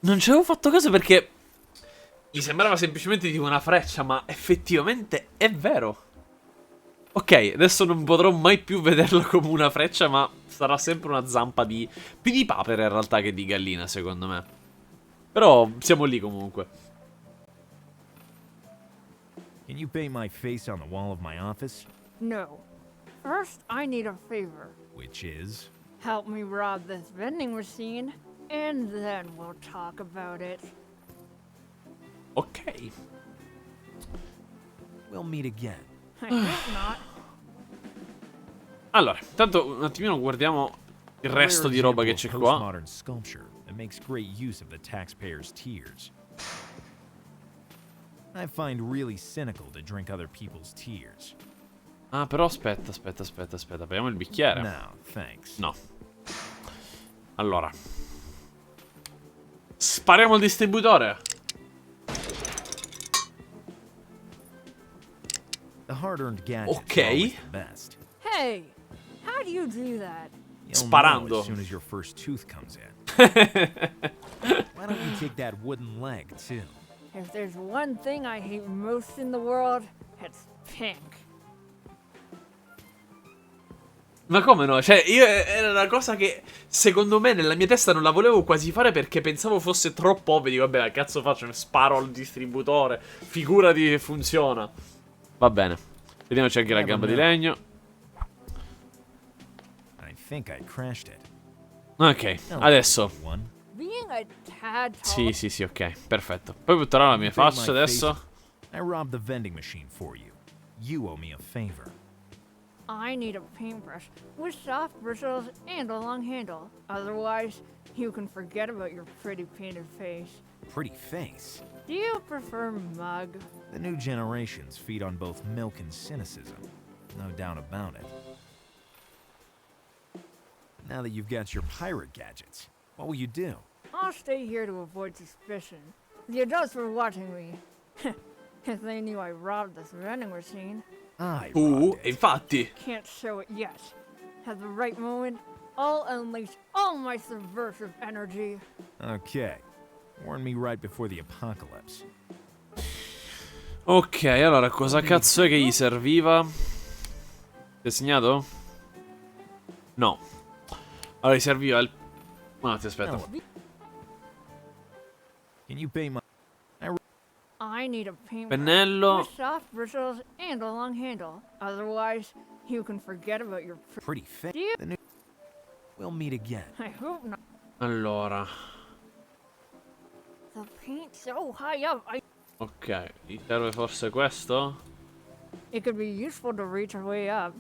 Non ci avevo fatto caso perché mi sembrava semplicemente tipo una freccia, ma effettivamente è vero. Ok, adesso non potrò mai più vederlo come una freccia, ma sarà sempre una zampa di... più di papera in realtà che di gallina, secondo me. Però siamo lì comunque. Can you paint my face on the wall of my office? No. First, I need a favor. Which is? Help me rob this vending machine, and then we'll talk about it. Ok. We'll meet again. I hope not. Allora, intanto un attimino guardiamo il resto di roba che c'è qua. Postmodern sculpture that makes great use of the taxpayers' tears. I find really cynical to drink other people's tears. Ah, però aspetta. Apriamo il bicchiere. No, thanks. No. Allora. Spariamo il distributore. The hard-earned gadgets Ok. are always the best. Hey, how do you do that? You'll Sparando. know as soon as your first tooth comes in. Why don't you take that wooden leg too? If there's one thing I hate most in the world, it's pink. Ma come no? Cioè, io era una cosa che secondo me nella mia testa non la volevo quasi fare perché pensavo fosse troppo ovvio. Dico, vabbè, cazzo faccio? Sparo al distributore. Figurati che funziona. Va bene. Vediamoci anche la gamba di legno. I think I crashed it. Ok, adesso. Being a tad Sì, sì, sì, ok, perfetto. Poi butterò la mia faccia adesso. I robbed the vending machine for you. You owe me a favor. I need a paintbrush with soft bristles and a long handle. Otherwise, you can forget about your pretty painted face. Pretty face. Do you prefer mug? The new generations feed on both milk and cynicism. No doubt about it. Now that you've got your pirate gadgets, what will you do? I'll stay here to avoid suspicion. The adults were watching me. If they knew I robbed this vending machine. I robbed it. Infatti. Can't show it yet. At the right moment, I'll unleash all my subversive energy. Okay. Warn me right before the apocalypse. Ok, allora cosa cazzo è che gli serviva? Ti hai segnato? No. Allora gli serviva il... Un attimo, aspetta. Can you pay my... I need a paintbrush Pennello. with soft bristles and a long handle. Otherwise, you can forget about your Pretty face. Do you? The new... We'll meet again. I hope not. Allora. The paint's so high up. Ok, gli serve forse questo? It could be useful to reach our way up.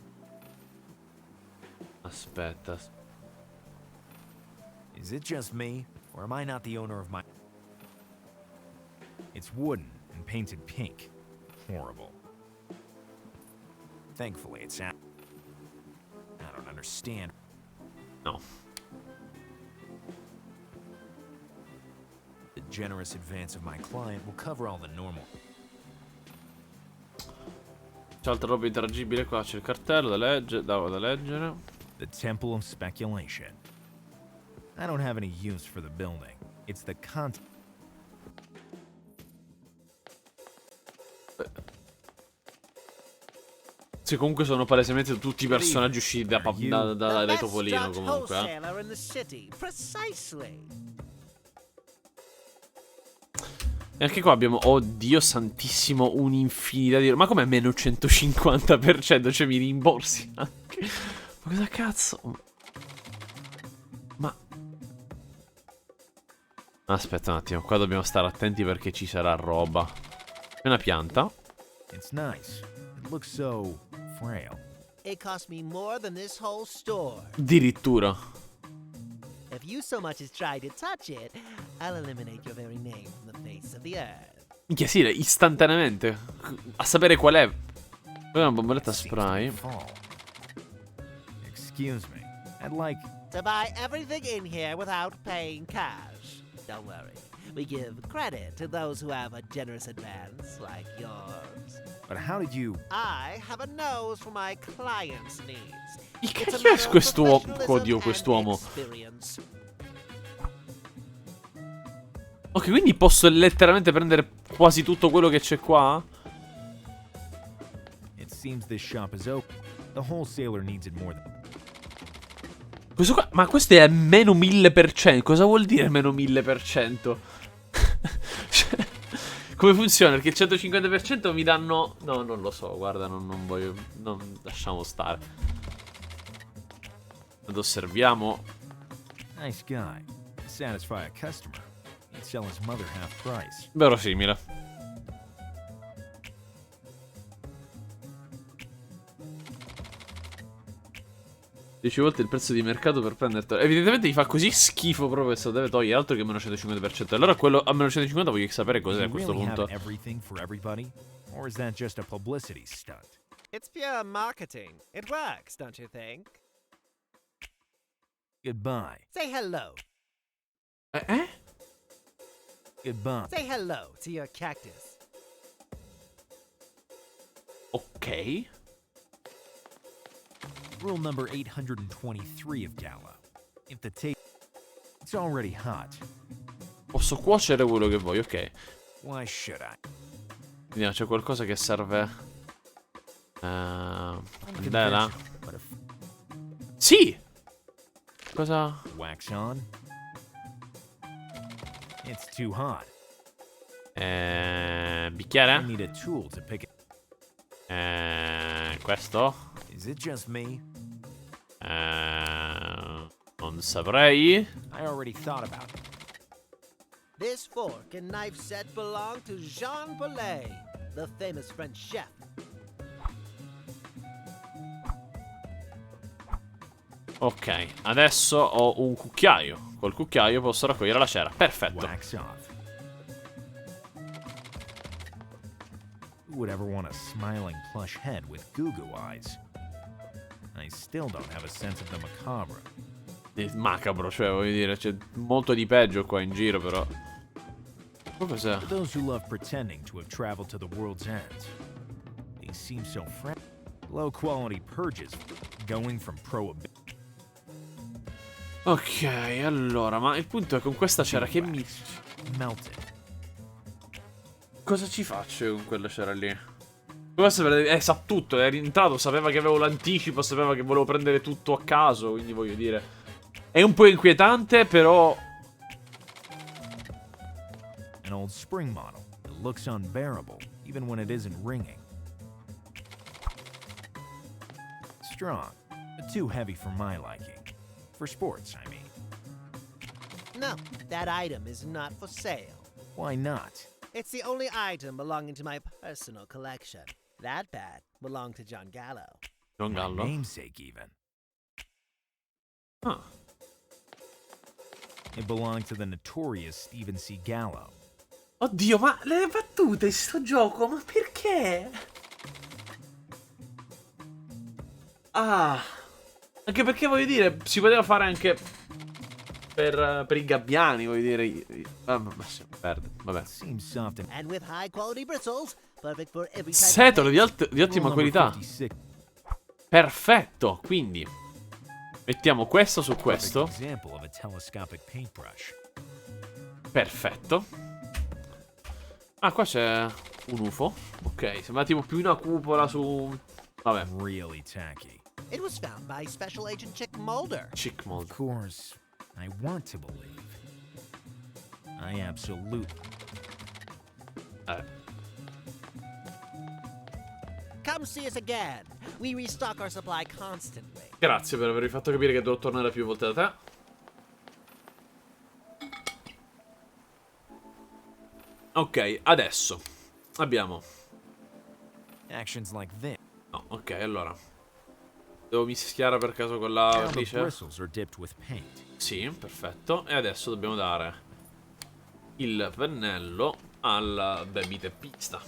Aspetta. Is it just me, or am I not the owner of my... It's wooden and painted pink. Horrible. Thankfully, it's out. I don't understand. No. The generous advance of my client will cover all the normal. C'è altra roba interagibile qua, c'è il cartello da leggere. The Temple of Speculation. I don't have any use for the building. It's the content. Sì, comunque sono palesemente tutti personaggi usciti dai Topolino comunque. in the city, precisely. E anche qua abbiamo, oddio santissimo, un'infinità di... Ma com'è meno 150%? Cioè mi rimborsi anche. Ma cosa cazzo? Ma... Aspetta un attimo, qua dobbiamo stare attenti perché ci sarà roba. È una pianta. It's nice. It looks so frail. It cost me more than this whole store. Addirittura. If you so much as try to touch it, I'll eliminate your very name from the face of the earth. Minchia sì, istantaneamente. A sapere qual è. Poi una bomboletta spray. Excuse me. I'd like... To buy everything in here without paying cash. Don't worry. We give credit to those who have a generous advance like yours. But how did you... I have a nose for my clients' needs. Che It's a cacchio è matter of quest'uomo? professionalism Oddio, and quest'uomo. experience. Ok, quindi posso letteralmente prendere quasi tutto quello che c'è qua? It seems this shop is open. The wholesaler needs it more than... Questo qua, ma questo è meno 1000%. Cosa vuol dire meno 1000%? Cioè, come funziona? Perché il 150% mi danno... No, non lo so, guarda, non voglio... lasciamo stare. Ad osserviamo. Nice guy. To satisfy a customer, he'd sell his mother half price. Verosimile. Dieci volte il prezzo di mercato per prendertelo. Evidentemente gli fa così schifo proprio che se lo deve togliere. Altro che meno 150%. Allora quello a meno 150 voglio sapere cos'è a questo really punto. have everything for everybody? Or is that just a publicity stunt? It's pure marketing. It works, don't you think? Goodbye. Say hello. Goodbye. Say hello to your cactus. Ok. Rule number 823 of Gallo. If the tape... It's already hot. Posso cuocere quello che voglio, ok. Why should I? Vediamo, c'è qualcosa che serve. Candela. But if Sì! Cosa? wax on, it's too hot. I Bicchiere? need a tool to pick it. Questo? Is it just me? Non Non saprei. I already thought about it. This fork and knife set belong to Jean Pollaio, the famous French chef. Ok, adesso ho un cucchiaio. Col cucchiaio posso raccogliere la cera. Perfetto. Wax off. Who would ever want a smiling plush head with goo-goo eyes? I still don't have a sense of the macabre. Macabro, cioè, voglio dire, c'è molto di peggio qua in giro, però. Ma cos'è? For those who love pretending to have traveled to the world's end, these seem so fresh. Low-quality purges, going from prohibition. Ok, allora, ma il punto è con questa cera che mi... Melted. Cosa ci faccio con quella cera lì? Come sapere? Sa tutto, è rientrato, sapeva che avevo l'anticipo, sapeva che volevo prendere tutto a caso, quindi voglio dire... È un po' inquietante, però... An old spring model. It looks unbearable, even when it isn't ringing. Strong, but too heavy for my liking. For sports, I mean. No, that item is not for sale. Why not? It's the only item belonging to my personal collection. That bat belonged to John Gallo. John My Gallo? namesake, even. Ah. It belonged to the notorious Stephen C. Gallo. Oddio, ma le battute in sto gioco, ma perché? Ah. Anche perché, voglio dire, si poteva fare anche per i gabbiani, voglio dire. Ma si perde, vabbè. Seems soft and And with high quality bristles, perfect for every type Setole of di ottima Rule qualità. number 56. Perfetto, quindi mettiamo questo su Perfect questo. example of a telescopic paintbrush. Perfetto. Ah, qua c'è un UFO. Ok, sembra tipo più una cupola su... Vabbè, Really tacky. It was found by Special Agent Chick Mulder. chic Of mold. course, I want to believe. I absolutely. Come see us again. We restock our supply constantly. Grazie per avermi fatto capire che devo tornare più volte da te. Ok, adesso abbiamo... Actions like this. No, ok, allora. Devo mischiare per caso con la Now the vernice? bristles are dipped with paint. Sì, perfetto. E adesso dobbiamo dare il pennello al demiteppista.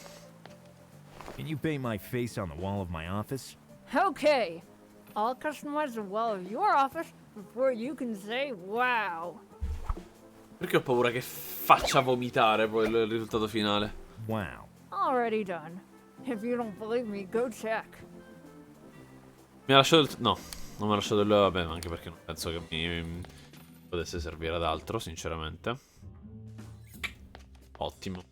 Can you paint my face on the wall of my office? Okay, I'll customize the wall of your office before you can say wow. Perché ho paura che faccia vomitare poi il risultato finale. Wow. Already done. If you don't believe me, go check. Mi ha lasciato il... No, non mi ha lasciato il... Vabbè, anche perché non penso che mi potesse servire ad altro, sinceramente. Ottimo.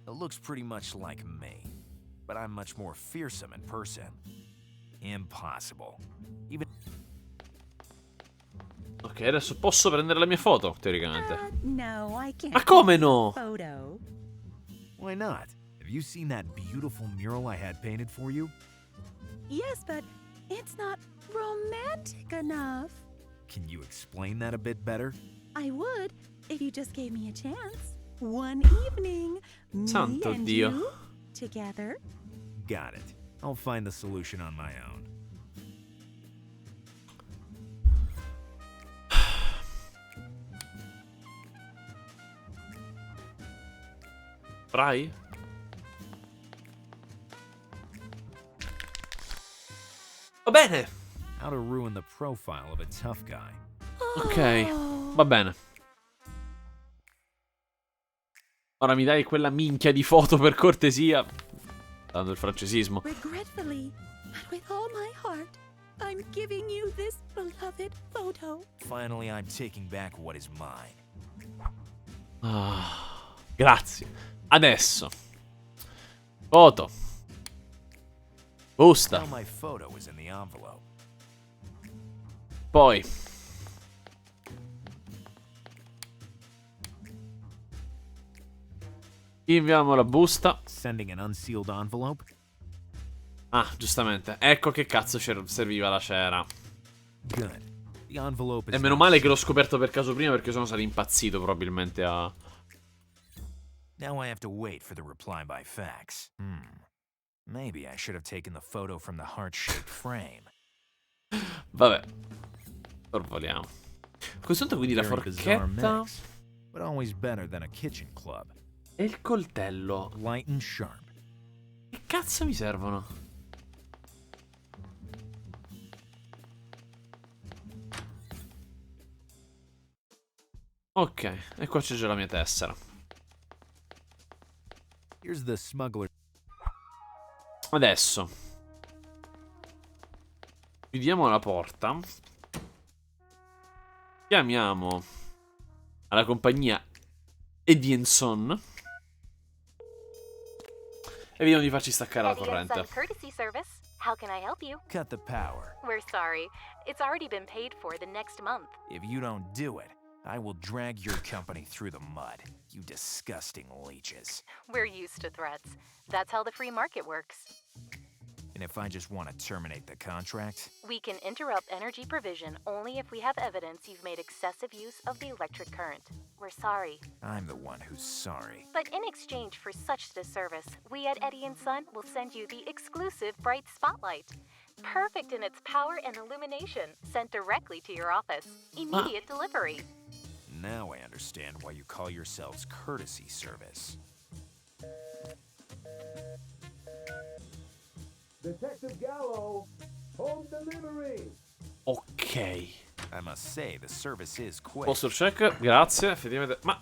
It looks pretty much like me, but I'm much more fearsome in person. Impossible. Even Ok, adesso posso prendere la mia foto, teoricamente. No, I can't. Ma come no? Photo. why not? Have you seen that beautiful mural I had painted for you? Yes, but it's not romantic enough. Can you explain that a bit better? I would if you just gave me a chance. One evening, me Santo and Dio. you together. Got it. I'll find the solution on my own. Spray? Va bene. How to ruin the profile of a tough guy. Ok, va bene. Ora mi dai quella minchia di foto per cortesia. Dando il francesismo. Regretfully, but with all my heart, I'm giving you this beloved photo. Finally, I'm taking back what is mine. Ah, grazie. Adesso. Foto. Busta. Now my photo is in the envelope. Poi. Inviamo la busta. Sending an unsealed envelope? Ah, giustamente. Ecco che cazzo serviva la cera. Good. The envelope E is meno now male che l'ho scoperto per caso prima, perché sono stato impazzito probabilmente a... Now I have to wait for the reply by fax. Maybe I should have taken the photo from the heart-shaped frame. Vabbè. Sorvoliamo. A questo punto quindi la Very bizarre forchetta mix, but always better than a kitchen club. e il coltello. Light and sharp. Che cazzo mi servono? Ok, e qua c'è già la mia tessera. Here's the smuggler. Adesso chiudiamo la porta. Chiamiamo alla compagnia Edinson e vediamo di farci staccare la corrente. Courtesy service. How can I help you? Cut the power. We're sorry. It's already been paid for the next month. If you don't do it, I will drag your company through the mud. You disgusting leeches. We're used to threats. That's how the free market works. And if I just want to terminate the contract? We can interrupt energy provision only if we have evidence you've made excessive use of the electric current. We're sorry. I'm the one who's sorry. But in exchange for such disservice, we at Eddie & Son will send you the exclusive bright spotlight. Perfect in its power and illumination, sent directly to your office. Immediate delivery. Now I understand why you call yourselves courtesy service. Detective Gallo, home delivery. Ok. I must say, the service is quick Posture check, grazie, effettivamente. Ma...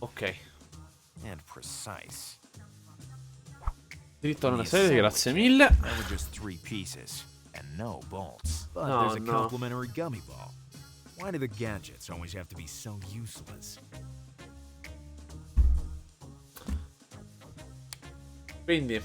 Ok. and precise. Diritto a una serie, grazie mille. That were just 3 pieces and no bolts. But No, there's a no. complimentary gummy ball. Why do the gadgets always have to be so useless? Quindi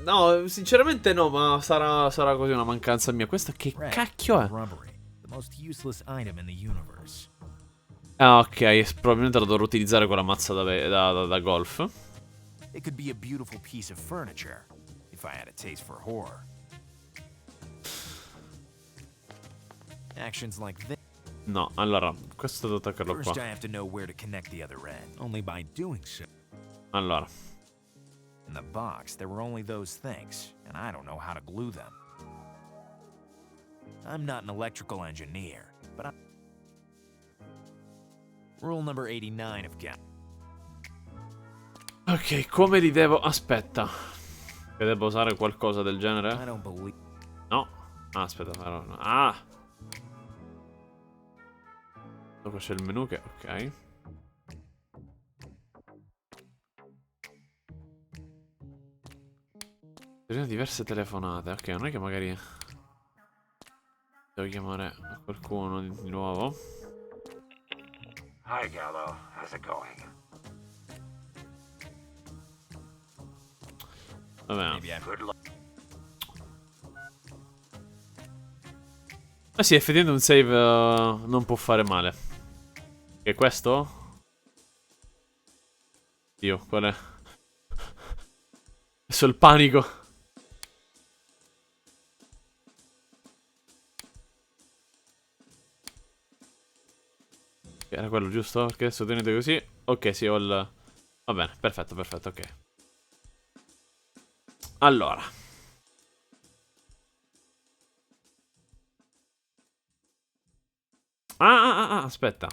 no, sinceramente no, ma sarà così una mancanza mia. Questa che Red, cacchio è? Rubbery, the most useless item in the universe. Ah, ok, probabilmente la dovrò utilizzare con la mazza da golf. It could be a beautiful piece of furniture if I had a taste for horror. Actions like this. No, allora, questo devo attaccarlo First, I qua. have to know where to connect the other end. Only by doing so. Allora, In the box, there were only those things, and I don't know how to glue them. I'm not an electrical engineer, but I'm... Rule number 89 of Gallo. ok, come li devo... Aspetta. Che devo usare qualcosa del I genere? don't believe... No. Ah, aspetta, però... Ah! Dopo c'è il menu che... Ok. Ci diverse telefonate. Ok, non è che magari... Devo chiamare qualcuno di nuovo. Hi, Gallo. How's it going? Vabbè. Maybe I... Good luck. Ah sì, effettivamente un save non può fare male. Che è questo? Dio, qual è? Adesso il panico. Era quello giusto? Perché adesso tenete così. Ok, sì, ho il... Va bene, perfetto, perfetto, ok. Allora. Aspetta.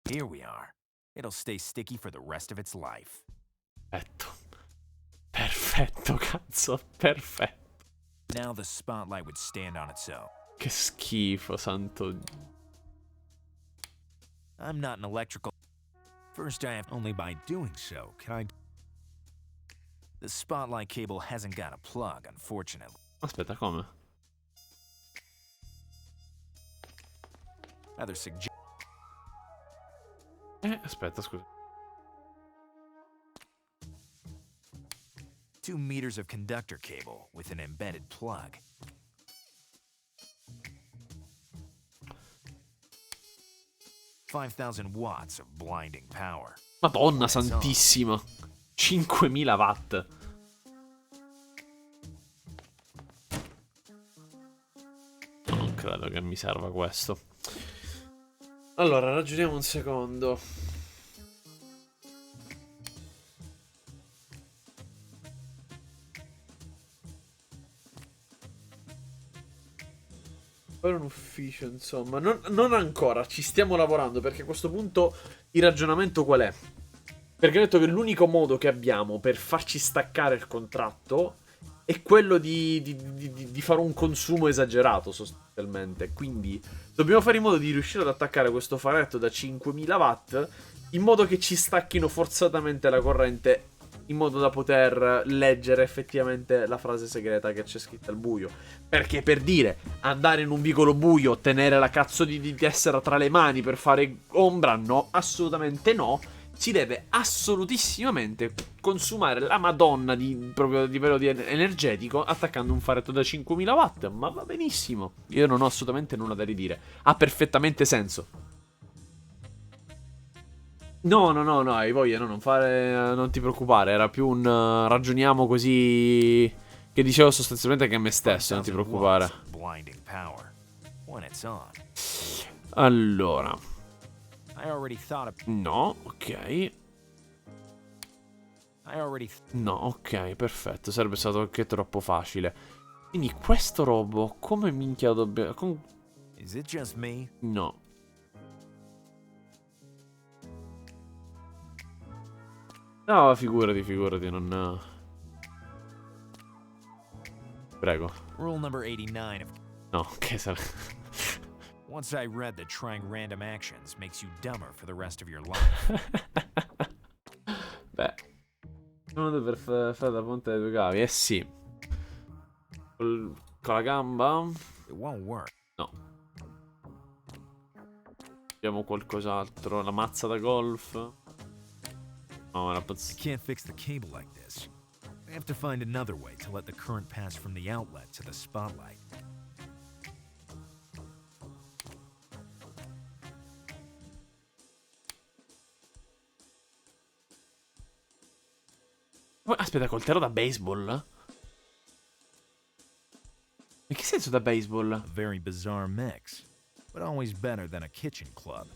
Here we are. It'll stay sticky for the rest of its life. Perfetto. Perfetto, cazzo, perfetto. Now the spotlight would stand on its own. Che schifo, santo... I'm not an electrical... First, I have... Only by doing so can I... The spotlight cable hasn't got a plug, unfortunately. Aspetta, come? Rather suggest... Aspetta, scusa. 2 meters of conductor cable with an embedded plug. 5,000 watts of blinding power. Madonna santissima. 5000 watt. Non credo che mi serva questo. Allora, ragioniamo un secondo. Fare un ufficio, insomma. Non ancora, ci stiamo lavorando, perché a questo punto il ragionamento qual è? Perché ho detto che l'unico modo che abbiamo per farci staccare il contratto è quello di fare un consumo esagerato, sostanzialmente. Quindi dobbiamo fare in modo di riuscire ad attaccare questo faretto da 5000 watt in modo che ci stacchino forzatamente la corrente, in modo da poter leggere effettivamente la frase segreta che c'è scritta al buio. Perché, per dire, andare in un vicolo buio, tenere la cazzo di tessera tra le mani per fare ombra, no, assolutamente no. Si deve assolutissimamente consumare la madonna proprio a livello energetico attaccando un faretto da 5000 watt. Ma va benissimo. Io non ho assolutamente nulla da ridire. Ha perfettamente senso. No, hai voglia, no, non fare, non ti preoccupare, era più un ragioniamo così, che dicevo sostanzialmente che a me stesso, non ti preoccupare. Allora. No, ok. No, ok, perfetto, sarebbe stato anche troppo facile. Quindi questo robo, come minchia dobbiamo... No. No, figurati, non... Prego. Rule number 89. No, ok, Once I read that trying random actions makes you dumber for the rest of your life. Beh. Non per fare da ponte ai due cavi, eh sì. Con la gamba? It won't work. No. Abbiamo qualcos'altro. La mazza da golf? No, I can't fix the cable like this. I have to find another way to let the current pass from the outlet to the spotlight. Aspetta, coltello da baseball? In che senso da baseball? A very bizarre mix, but always better than a kitchen club.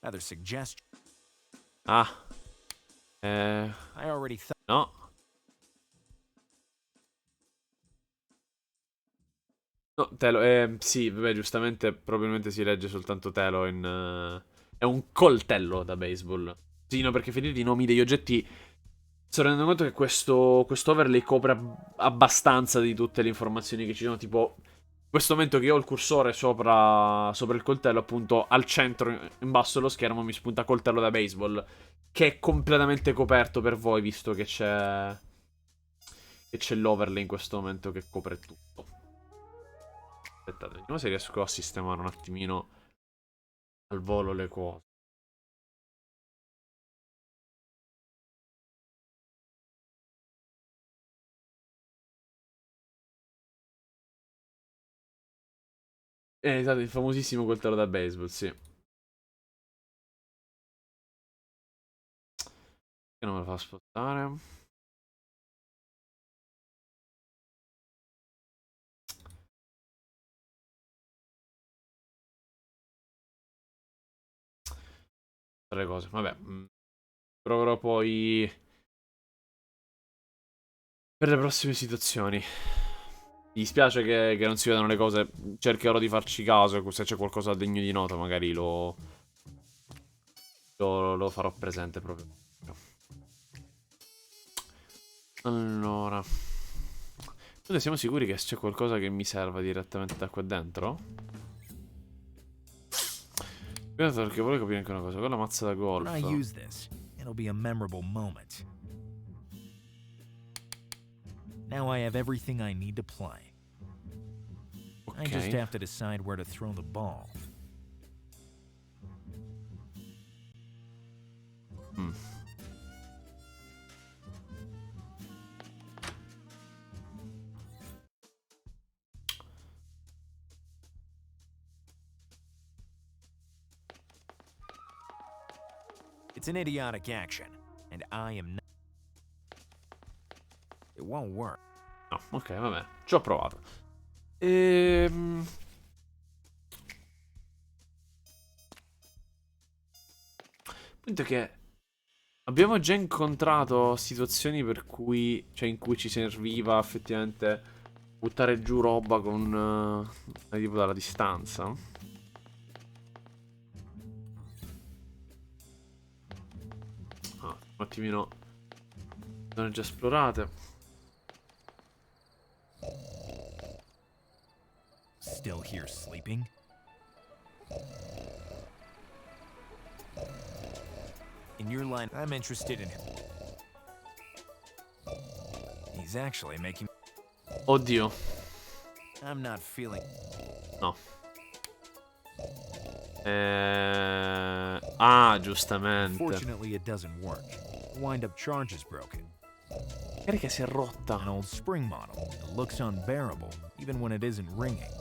Another suggestion. Ah. I already thought. No. No, telo. Sì, vabbè, giustamente, probabilmente si legge soltanto telo in... È un coltello da baseball. Sì, no, perché finiti i nomi degli oggetti... Sto rendendo conto che questo overlay copre abbastanza di tutte le informazioni che ci sono. Tipo, in questo momento che io ho il cursore sopra il coltello, appunto, al centro, in basso dello schermo, mi spunta coltello da baseball. Che è completamente coperto per voi, visto che c'è... Che c'è l'overlay in questo momento che copre tutto. Aspettate, vediamo se riesco a sistemare un attimino al volo le cose. Esatto, il famosissimo coltello da baseball, sì. Che non me lo fa spostare. Le cose, vabbè. Proverò poi per le prossime situazioni. Mi dispiace che non si vedano le cose. Cercherò di farci caso. Se c'è qualcosa degno di nota, magari lo farò presente proprio. Allora, siamo sicuri che c'è qualcosa che mi serva direttamente da qua dentro? Perché volevo capire anche una cosa. Con la mazza da golf. When I use this, it'll be a memorable moment. Now I have everything I need to play. I just have to decide where to throw the ball. It's an idiotic action, and I am not. It won't work. No, ok, vabbè. Ci ho provato. Il punto è che abbiamo già incontrato situazioni per cui, cioè in cui ci serviva effettivamente buttare giù roba con tipo dalla distanza. Un attimino zone già esplorate. Still here sleeping? In your line, I'm interested in him. He's actually making. Oddio. I'm not feeling. No. Ah, giustamente. Fortunately, it doesn't work. Wind-up charge is broken. Magari che si è rotta. An old spring model. It looks unbearable, even when it isn't ringing.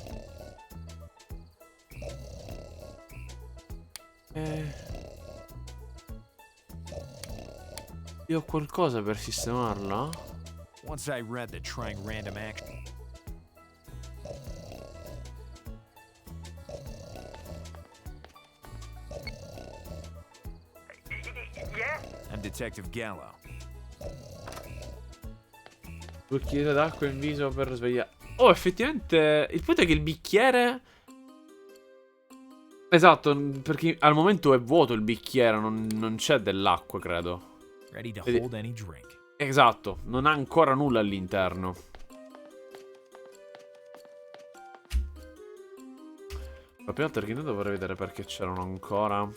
Io ho qualcosa per sistemarla? Once I read that trying random action. Yeah? I'm Detective Gallo. 2 bicchieri d'acqua in viso per svegliare. Oh, effettivamente. Il punto è che il bicchiere. Esatto, perché al momento è vuoto il bicchiere, non c'è dell'acqua, credo. Ready to hold any drink. Esatto, non ha ancora nulla all'interno. Ma più altro che io dovrei vedere perché c'erano ancora.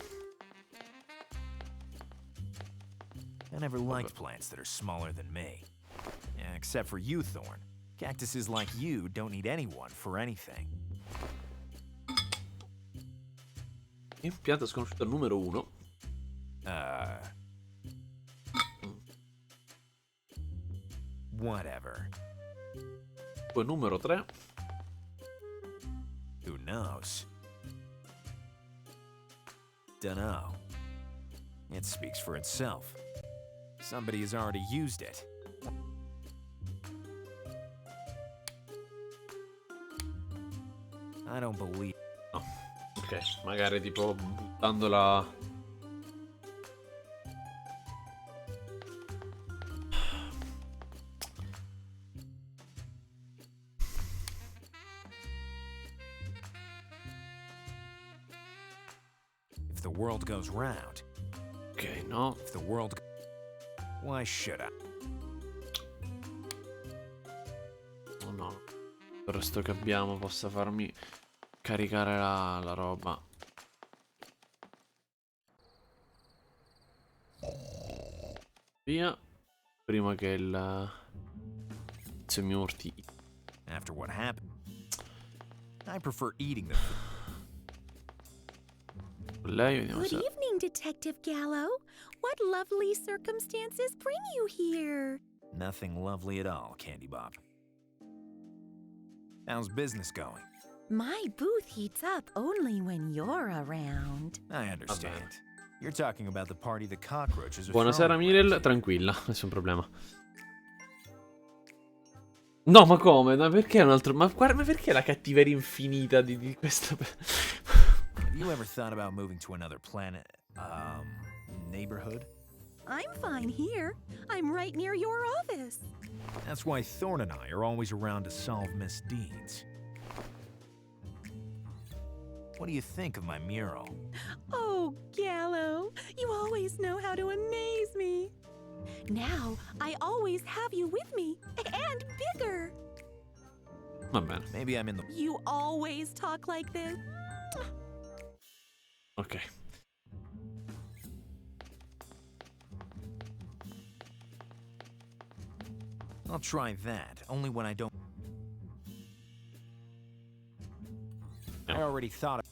I never liked plants that are smaller than me. Yeah, except for you, Thorn. Cactuses like you don't need anyone for anything. Pianta sconosciuta numero 1. Whatever. Poi numero 3. Who knows? Dunno. It speaks for itself. Somebody has already used it. I don't believe. No. Ok, magari tipo buttandola. If the world goes round. Ok, no. If the world. Why should I? Oh no. Il resto che abbiamo possa farmi caricare la roba. Via. Prima che il tizio mi urti. After what happened, I prefer eating the food. Lei, vediamo Good se. evening, Detective Gallo. What lovely circumstances bring you here? Nothing lovely at all, Candy Bob. How's business going? My booth heats up only when you're around. I understand. You're talking about the party the cockroaches are Buonasera throwing Mirel, around. tranquilla, nessun problema. No, ma come? Ma perché un altro? Ma guarda, ma perché la cattiveria infinita di questa? Have you ever thought about moving to another planet? Neighborhood? I'm fine here. I'm right near your office. That's why Thorn and I are always around to solve misdeeds. What do you think of my mural? Oh, Gallo, you always know how to amaze me. Now, I always have you with me, and bigger. Va bene. Maybe I'm in the... You always talk like this. Ok. I'll try that, only when I don't... I already thought of...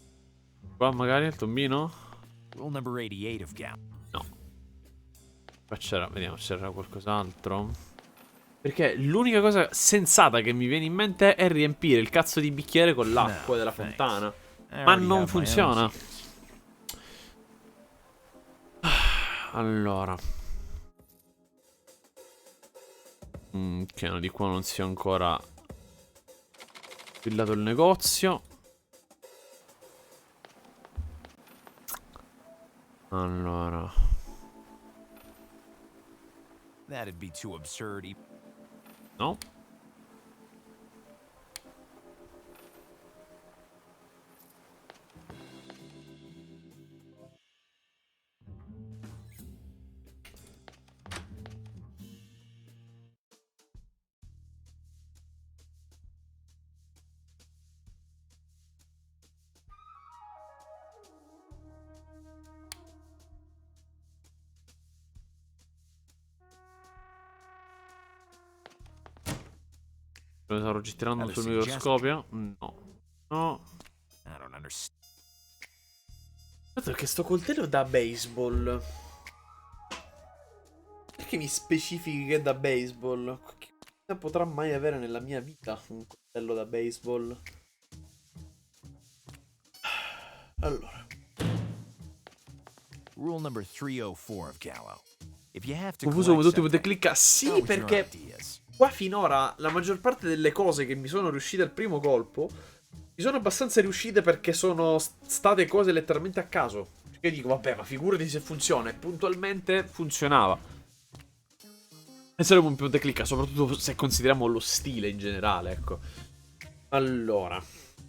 Qua magari il tombino? Rule number 88 of Gallo. No. Qua c'era, vediamo, c'era qualcos'altro. Perché l'unica cosa sensata che mi viene in mente è riempire il cazzo di bicchiere con l'acqua della thanks. fontana. I Ma already non have my own funziona. excuse. Allora. Ok, no, di qua non si è ancora fillato il negozio. Allora. That'd be too absurd. No? Lo sto registrando sul microscopio? No. No. I don't understand. Guarda che sto coltello da baseball. Perché mi specifichi che è da baseball? Che cosa potrà mai avere nella mia vita un coltello da baseball? Allora. Rule number 304 of Gallo. If you have to Confuso come tutti collect potete cliccare. Sì, perché qua finora la maggior parte delle cose che mi sono riuscite al primo colpo mi sono abbastanza riuscite perché sono state cose letteralmente a caso. Io dico, vabbè, ma figurati se funziona. E puntualmente funzionava. E sarebbe un punto clicca, soprattutto se consideriamo lo stile in generale, ecco. Allora,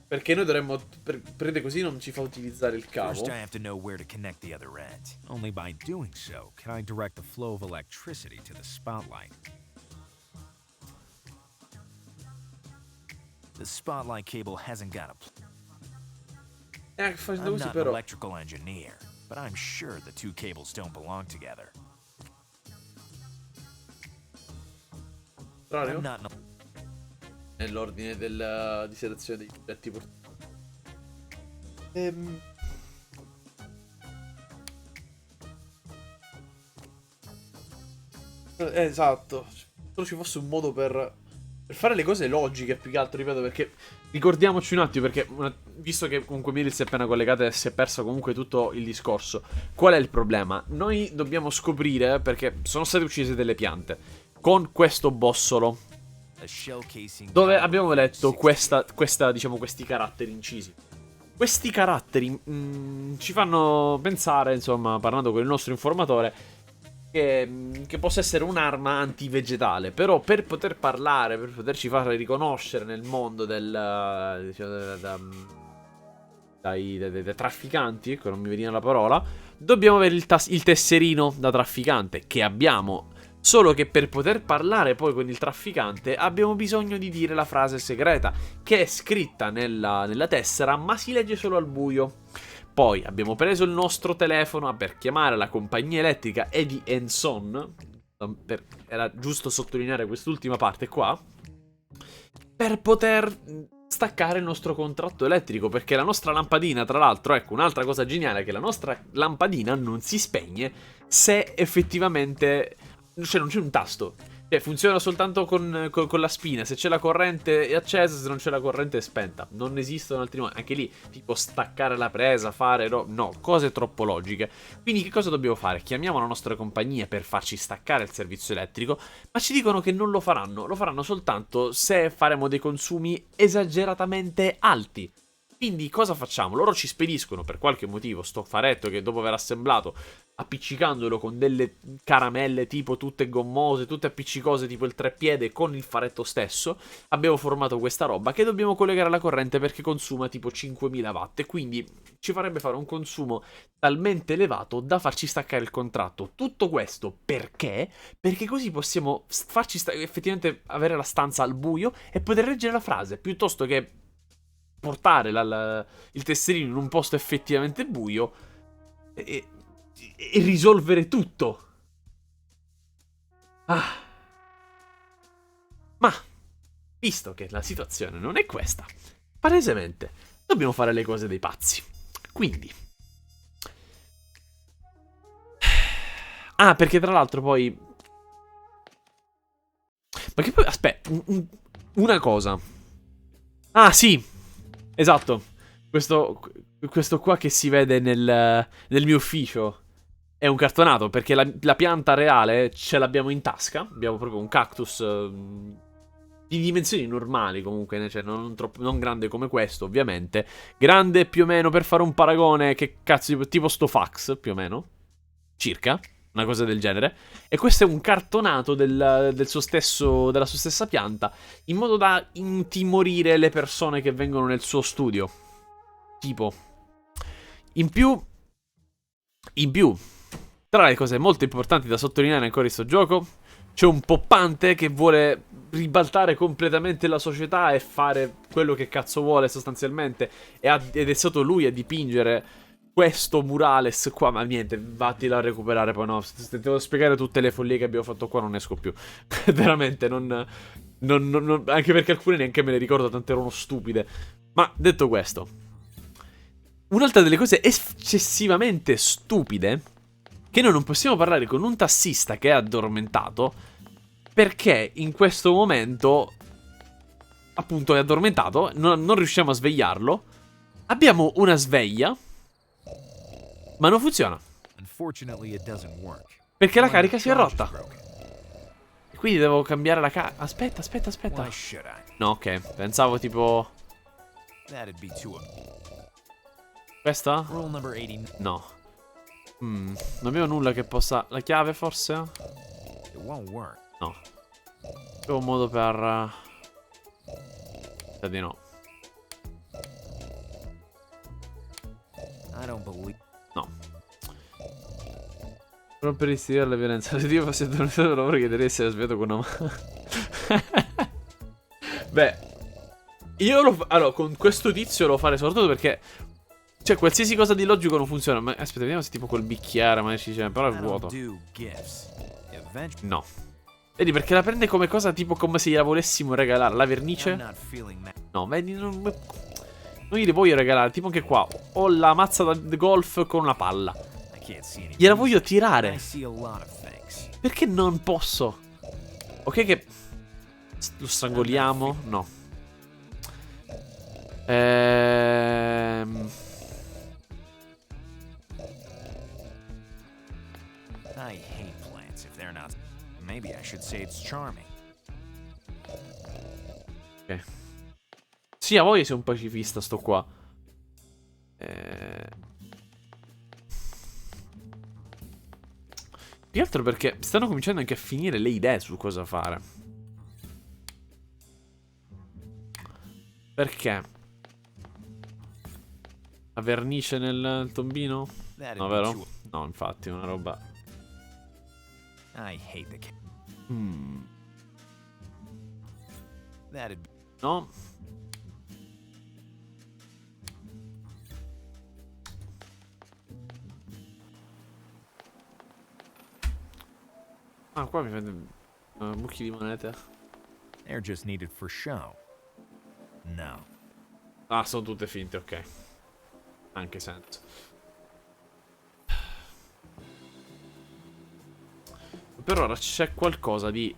perché noi dovremmo prendere così non ci fa utilizzare il cavo. First, I have to know where to connect the other end. Only by doing so can I direct the flow of electricity to the spotlight. The spotlight cable hasn't got a. Facendo I'm così not an però. electrical engineer, but I'm sure the two cables don't belong together. I'm not. Nell'ordine di selezione dei oggetti portati. Esatto. Solo ci fosse un modo per fare le cose logiche più che altro, ripeto, perché ricordiamoci un attimo, perché visto che comunque Miri si è appena collegata e si è perso comunque tutto il discorso, qual è il problema? Noi dobbiamo scoprire, perché sono state uccise delle piante con questo bossolo, dove abbiamo letto diciamo, questi caratteri incisi. Questi caratteri ci fanno pensare, insomma, parlando con il nostro informatore, che possa essere un'arma antivegetale. Però per poter parlare, per poterci far riconoscere nel mondo dei trafficanti, ecco, non mi veniva la parola, dobbiamo avere il tesserino da trafficante, che abbiamo. Solo che per poter parlare poi con il trafficante abbiamo bisogno di dire la frase segreta, che è scritta nella tessera, ma si legge solo al buio. Poi abbiamo preso il nostro telefono per chiamare la compagnia elettrica Edison. Era giusto sottolineare quest'ultima parte qua, per poter staccare il nostro contratto elettrico, perché la nostra lampadina, tra l'altro, ecco un'altra cosa geniale, che la nostra lampadina non si spegne se effettivamente, cioè non c'è un tasto, cioè funziona soltanto con la spina. Se c'è la corrente è accesa, se non c'è la corrente è spenta. Non esistono altri modi. Anche lì, tipo staccare la presa, fare no, cose troppo logiche. Quindi che cosa dobbiamo fare? Chiamiamo la nostra compagnia per farci staccare il servizio elettrico, ma ci dicono che non lo faranno. Lo faranno soltanto se faremo dei consumi esageratamente alti. Quindi cosa facciamo? Loro ci spediscono per qualche motivo sto faretto che dopo aver assemblato, appiccicandolo con delle caramelle tipo tutte gommose, tutte appiccicose tipo il treppiede con il faretto stesso, abbiamo formato questa roba che dobbiamo collegare alla corrente perché consuma tipo 5000 watt, e quindi ci farebbe fare un consumo talmente elevato da farci staccare il contratto. Tutto questo perché? Perché così possiamo farci effettivamente avere la stanza al buio e poter leggere la frase, piuttosto che portare il tesserino in un posto effettivamente buio e risolvere tutto. Ma visto che la situazione non è questa, palesemente dobbiamo fare le cose dei pazzi. Quindi perché tra l'altro poi, ma che poi aspetta, una cosa. Sì, esatto. Questo qua che si vede nel mio ufficio. è un cartonato, perché la pianta reale ce l'abbiamo in tasca. Abbiamo proprio un cactus di dimensioni normali comunque, cioè non grande come questo ovviamente. Grande più o meno, per fare un paragone, che cazzo, tipo sto fax più o meno, circa, una cosa del genere. E questo è un cartonato della sua stessa pianta, in modo da intimorire le persone che vengono nel suo studio. Tipo, in più, tra le cose molto importanti da sottolineare ancora in sto gioco, c'è un poppante che vuole ribaltare completamente la società e fare quello che cazzo vuole sostanzialmente. Ed è stato lui a dipingere questo murales qua. Ma niente, vattela a recuperare poi. No, se devo spiegare tutte le follie che abbiamo fatto qua non esco più. Veramente anche perché alcune neanche me le ricordo, tanto erano stupide. Ma detto questo, un'altra delle cose eccessivamente stupide, che noi non possiamo parlare con un tassista che è addormentato, perché in questo momento appunto è addormentato, non riusciamo a svegliarlo. Abbiamo una sveglia, ma non funziona, perché la carica si è rotta. Quindi devo cambiare la carica. Aspetta. No, ok, pensavo tipo questa? No. Non abbiamo nulla che possa... La chiave forse? No. C'è un modo per... di no. No. Non per istigare la violenza. Se Dio fosse addormentato per lavoro, chiederei se era svegliato con una mano. Beh, allora, con questo tizio lo farei soprattutto perché... Cioè, qualsiasi cosa di logico non funziona. Ma aspetta, vediamo se tipo col bicchiere ma ci c'è. Però è vuoto. No. Vedi, perché la prende come cosa tipo come se gliela volessimo regalare. La vernice? No, vedi, non glieli voglio regalare. Tipo anche qua. Ho la mazza da golf con una palla. Gliela voglio tirare. Perché non posso? Ok che... Lo strangoliamo? No. I hate plants if they're not. Maybe I should say it's charming. Ok. Sì, a voi sei un pacifista sto qua. Più che altro perché stanno cominciando anche a finire le idee su cosa fare. Perché? La vernice nel tombino? No, vero? No, infatti, una roba... I hate the cat. No. Ah, qua mi prende buchi di monete. They're just needed for show. No. Ah, sono tutte finte, ok. Anche senso. Per ora c'è qualcosa di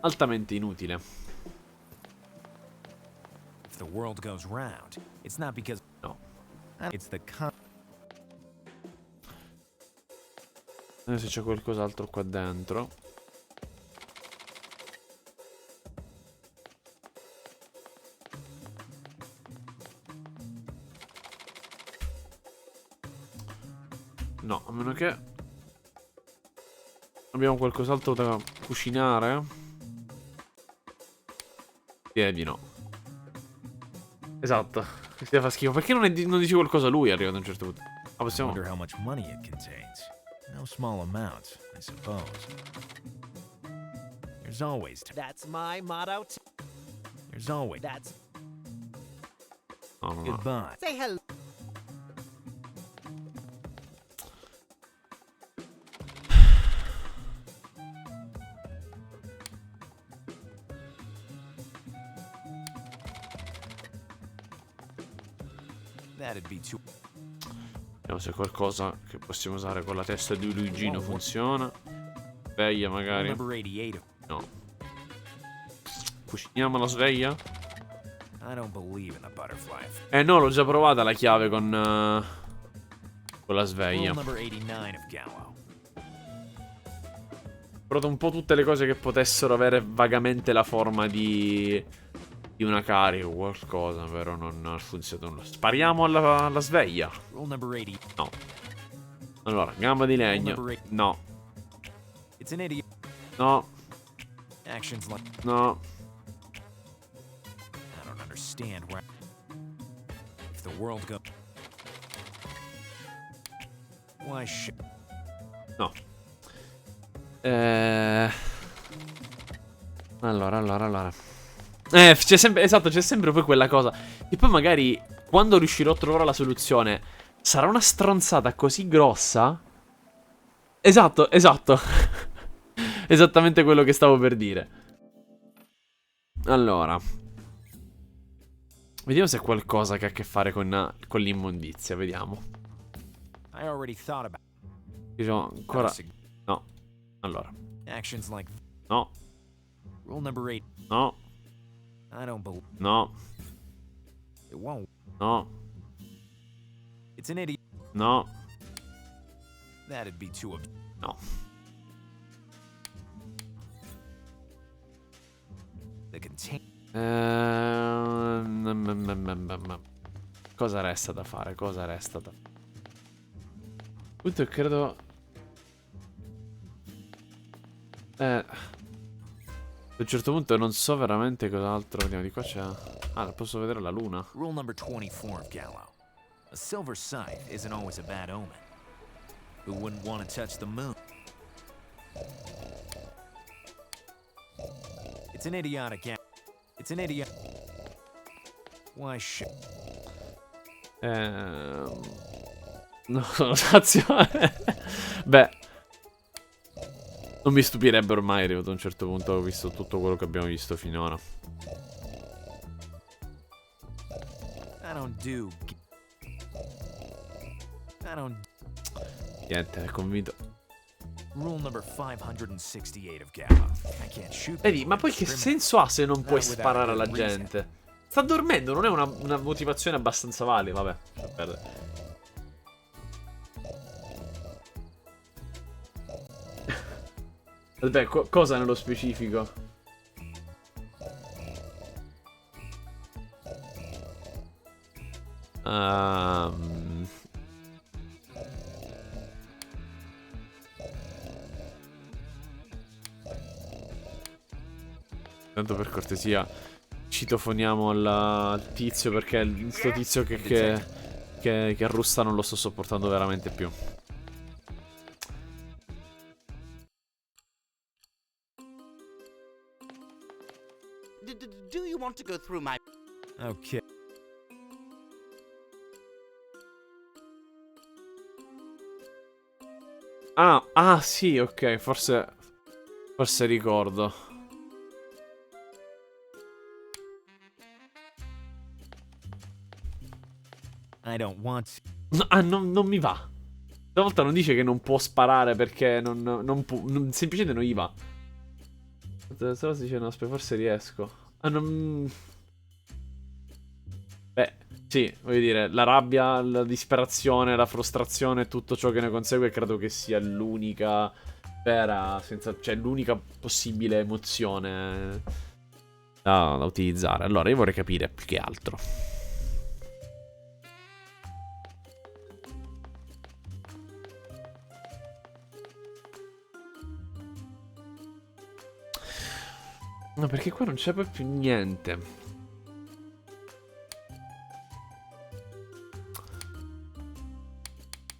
altamente inutile. If the world goes round, it's not because... No. It's the Vediamo se c'è qualcos'altro qua dentro. No, a meno che abbiamo qualcos'altro da cucinare. Direi di no. Esatto. Questa fa schifo. Perché non dice qualcosa lui arrivato a un certo punto? Ah, possiamo... wonder how much money it contains. No small amount, I suppose. There's always... That's my motto. There's always... That's... No, no, no. Goodbye. Say hello. That'd be too... Vediamo se qualcosa che possiamo usare con la testa di Luigino funziona. Sveglia magari. Number 88. No. Cuciniamo la sveglia? I don't believe in a butterfly. No, l'ho già provata la chiave con la sveglia. Rule number 89 of Gallo. provato un po' tutte le cose che potessero avere vagamente la forma di una carica o qualcosa, però non ha funzionato nulla. Spariamo alla sveglia. Rule number 80. No. Allora, gamba di legno. No. It's an idiot. No. Actions like... No. I don't understand where... If the world go... Why should... No. Allora. C'è sempre, esatto, c'è sempre poi quella cosa. E poi magari, quando riuscirò a trovare la soluzione, sarà una stronzata così grossa. Esatto. Esattamente quello che stavo per dire. Allora. Vediamo se è qualcosa che ha a che fare con l'immondizia, vediamo. I already thought about... Diciamo, ancora... No. Allora. Actions like... No. Rule number 8. No. I don't believe... No. It won't. No. It's an idiot. No. That'd be too... No. The contain... Cosa resta da fare? Punto, credo... A un certo punto non so veramente cos'altro. Vediamo, di qua c'è... Ah, posso vedere la luna. Rule number 24 of Gallo. A silver scythe isn't always a bad omen. Who wouldn't want to touch the moon? It's an idiotic... It's an idiot... Why should... No, notazione. Beh, non mi stupirebbe ormai, arrivato a un certo punto. Ho visto tutto quello che abbiamo visto finora. I don't... Niente, è convinto. Rule number 568 of Gallo. I can't shoot... Vedi, ma poi che senso ha se non puoi sparare alla gente? Sta dormendo, non è una motivazione abbastanza valida. Vabbè, lascia perdere. Vabbè, cosa nello specifico? Tanto per cortesia citofoniamo al tizio, perché sto tizio che arrusta non lo sto sopportando veramente più. Do you want to go through my... Okay. Ah, sì, ok, forse ricordo. I don't want... No, non mi va. Stavolta non dice che non può sparare perché semplicemente non gli va. Stavolta dice no, aspetta, forse riesco. Beh, sì, voglio dire, la rabbia, la disperazione, la frustrazione e tutto ciò che ne consegue credo che sia l'unica vera, cioè l'unica possibile emozione da utilizzare. Allora, io vorrei capire più che altro. No, perché qua non c'è poi più niente.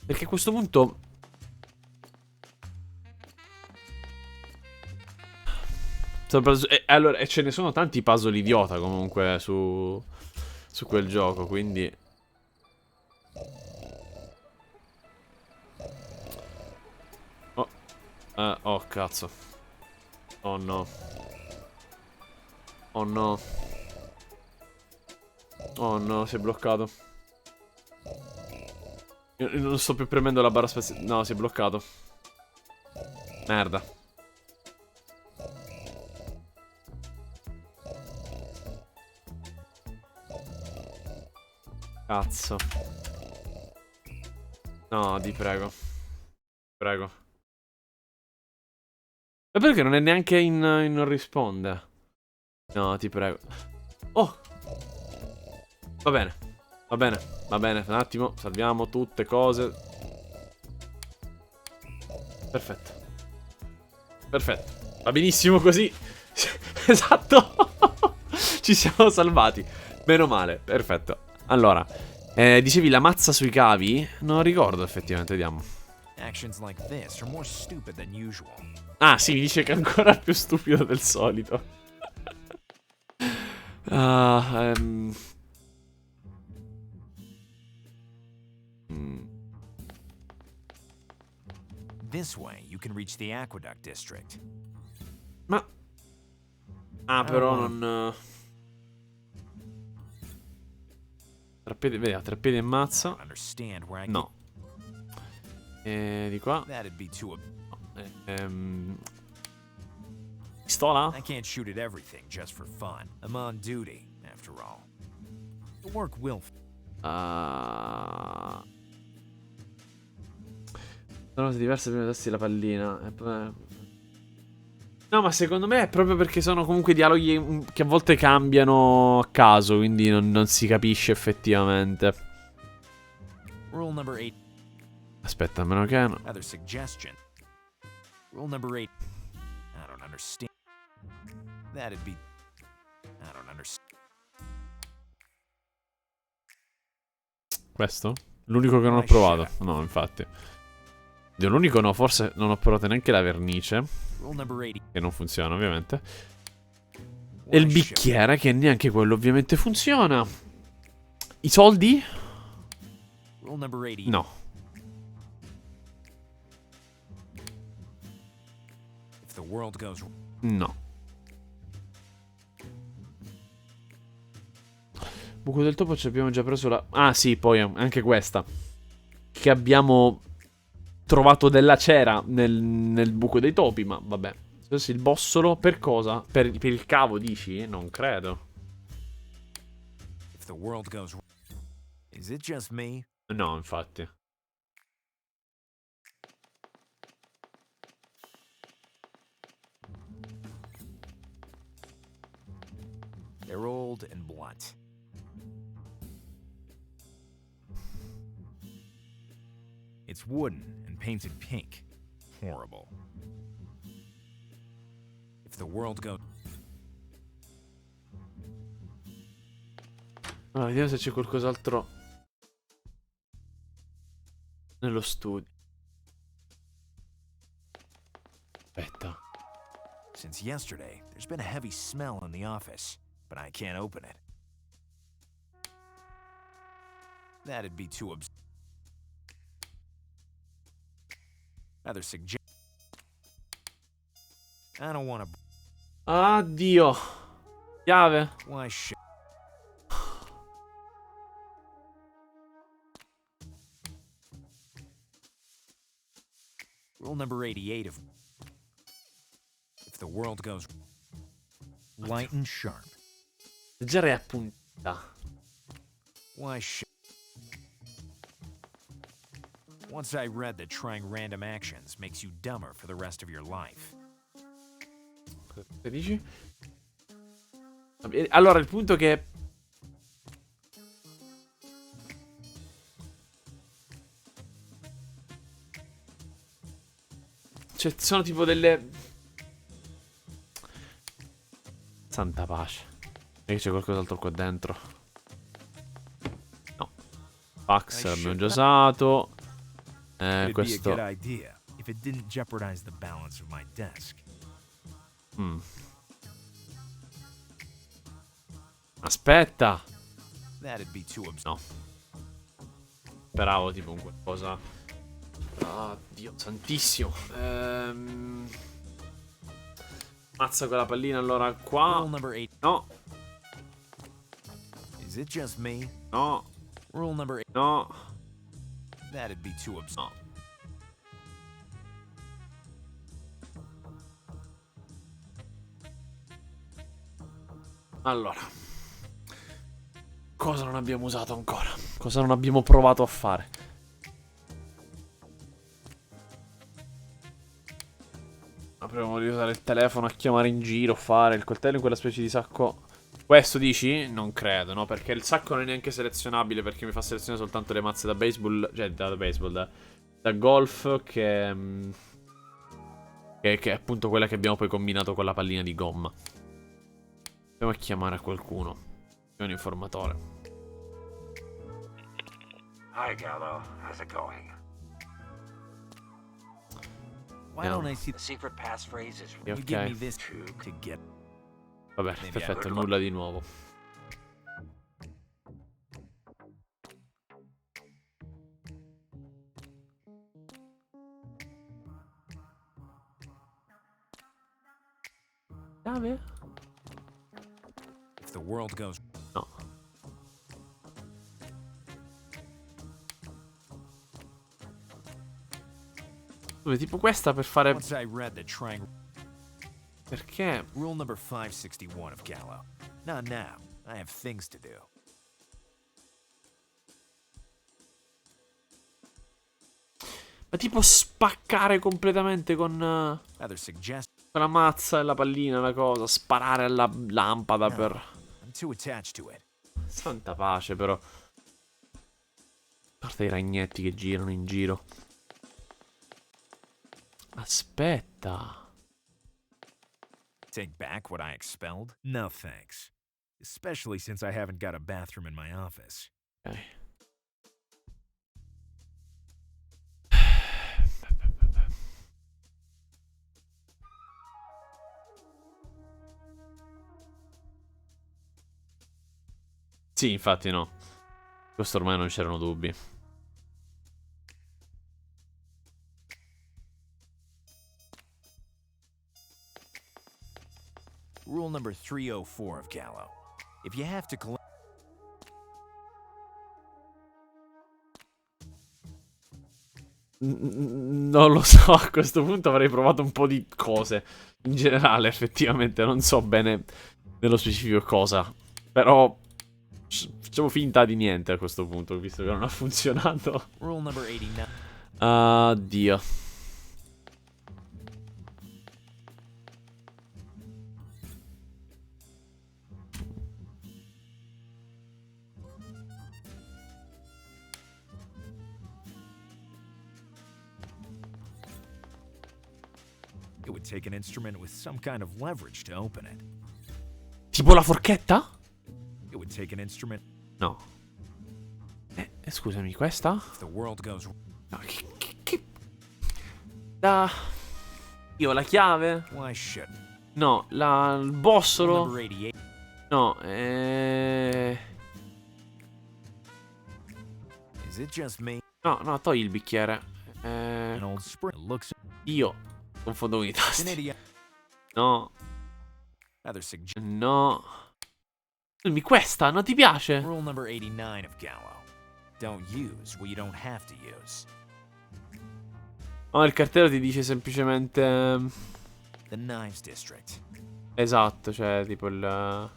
Perché a questo punto... Allora, ce ne sono tanti puzzle idiota comunque su quel gioco, quindi... Oh, cazzo. Oh no. Oh no. Oh no, si è bloccato. Io non sto più premendo la barra spaziale. No, si è bloccato. Merda. Cazzo. No, ti prego. Prego. E perché non è neanche in non risponde? No, ti prego. Oh! Va bene. Va bene. Va bene. Un attimo. Salviamo tutte cose. Perfetto. Perfetto. Va benissimo così. Esatto. Ci siamo salvati. Meno male. Perfetto. Allora. Dicevi la mazza sui cavi? Non ricordo effettivamente. Vediamo. Actions like this are more stupid than usual. Ah, sì, mi dice che è ancora più stupido del solito. Ah, This way, you can reach the aqueduct district. Ma... Ah, però non... Tra piedi, vedi, tra piedi e mazza. Understand where I No. Di qua. That'd be too. Pistola? I can't shoot at everything just for fun. I'm on duty, after all. The work will. Sono diverse prima di darsi la pallina. No, ma secondo me è proprio perché sono comunque dialoghi che a volte cambiano a caso, quindi non si capisce effettivamente. Rule number 8. Aspetta, a meno che... Other suggestion. Rule number 8. I don't understand. That'd be. I don't understand. Questo? L'unico che non ho provato. No, infatti. L'unico no, forse non ho provato neanche la vernice. Che non funziona, ovviamente. E il bicchiere, che neanche quello ovviamente funziona. I soldi? No. No. Buco del topo ci abbiamo già preso la... Ah sì, poi anche questa. Che abbiamo trovato della cera nel buco dei topi, ma vabbè. Adesso il bossolo per cosa? Per il cavo, dici? Non credo. If the world goes... Is it just me? No, infatti. They're old and blunt. It's wooden and painted pink. Horrible. If the world goes... Allora, vediamo se c'è qualcos'altro nello studio. Aspetta. Since yesterday, there's been a heavy smell in the office, but I can't open it. That'd be too Other suggestion. I don't want to. Addio. Chiave. Why shit? Rule number 88 of. If the world goes light and sharp. Leggera e appuntita. Why shit? Once I read that trying random actions makes you dumber for the rest of your life. Che dici? Allora, il punto è che... Cioè, sono tipo delle... Santa pace. E c'è qualcos'altro qua dentro. No. Fax l'abbiamo già usato. Questo... Aspetta. No. Speravo tipo un qualcosa. Oh, Dio santissimo. Mazza quella pallina allora qua. No. Is it just me? No. Rule number 8. No. That'd be too absurd. No. Allora, cosa non abbiamo usato ancora? Cosa non abbiamo provato a fare? Apriamo di usare il telefono a chiamare in giro, fare il coltello in quella specie di sacco. Questo dici? Non credo, no? Perché il sacco non è neanche selezionabile, perché mi fa selezionare soltanto le mazze da baseball. Cioè, da baseball, da golf, che è appunto quella che abbiamo poi combinato con la pallina di gomma. Andiamo a chiamare a qualcuno. È un informatore. Hi, Gallo. How's it going? Why don't I see The secret passphrase is you Ok. give me this to get Vabbè, perfetto, nulla di nuovo. Chiave? if the world goes No. Dove, tipo questa per fare... once I read the triangle Perché? rule number 561 of Gallo. Not now. I have things to do. Ma tipo spaccare completamente con Rather suggest la mazza e la pallina, la cosa. Sparare alla lampada no, per... I'm too attached to it. Santa pace, però. Guarda i ragnetti che girano in giro. Aspetta. Take back what I expelled? No thanks. Especially since I haven't got a bathroom in my office. Ok. Sì, infatti no. Questo ormai non c'erano dubbi. Rule number 304 of Gallo. If you have to collect Non lo so, a questo punto avrei provato un po' di cose. In generale, effettivamente, non so bene nello specifico cosa. Però facciamo finta di niente a questo punto, visto che non ha funzionato. rule number 89. Addio. It would take an instrument with some kind of leverage to open it. Tipo la forchetta? It would take an instrument No. Scusami, questa? if the world goes No, Io la chiave? why shouldn't? No, il Rule bossolo? number 88. No, Is it just me? no, togli il bicchiere. An old spring looks Io confondo con i an tasti. idiot. No, Rather suggest no. Dimmi questa, non ti piace? rule number 89 of Gallo. Don't use what you don't have to use. No, il cartello ti dice semplicemente... The Knives District. Esatto, cioè tipo il... Le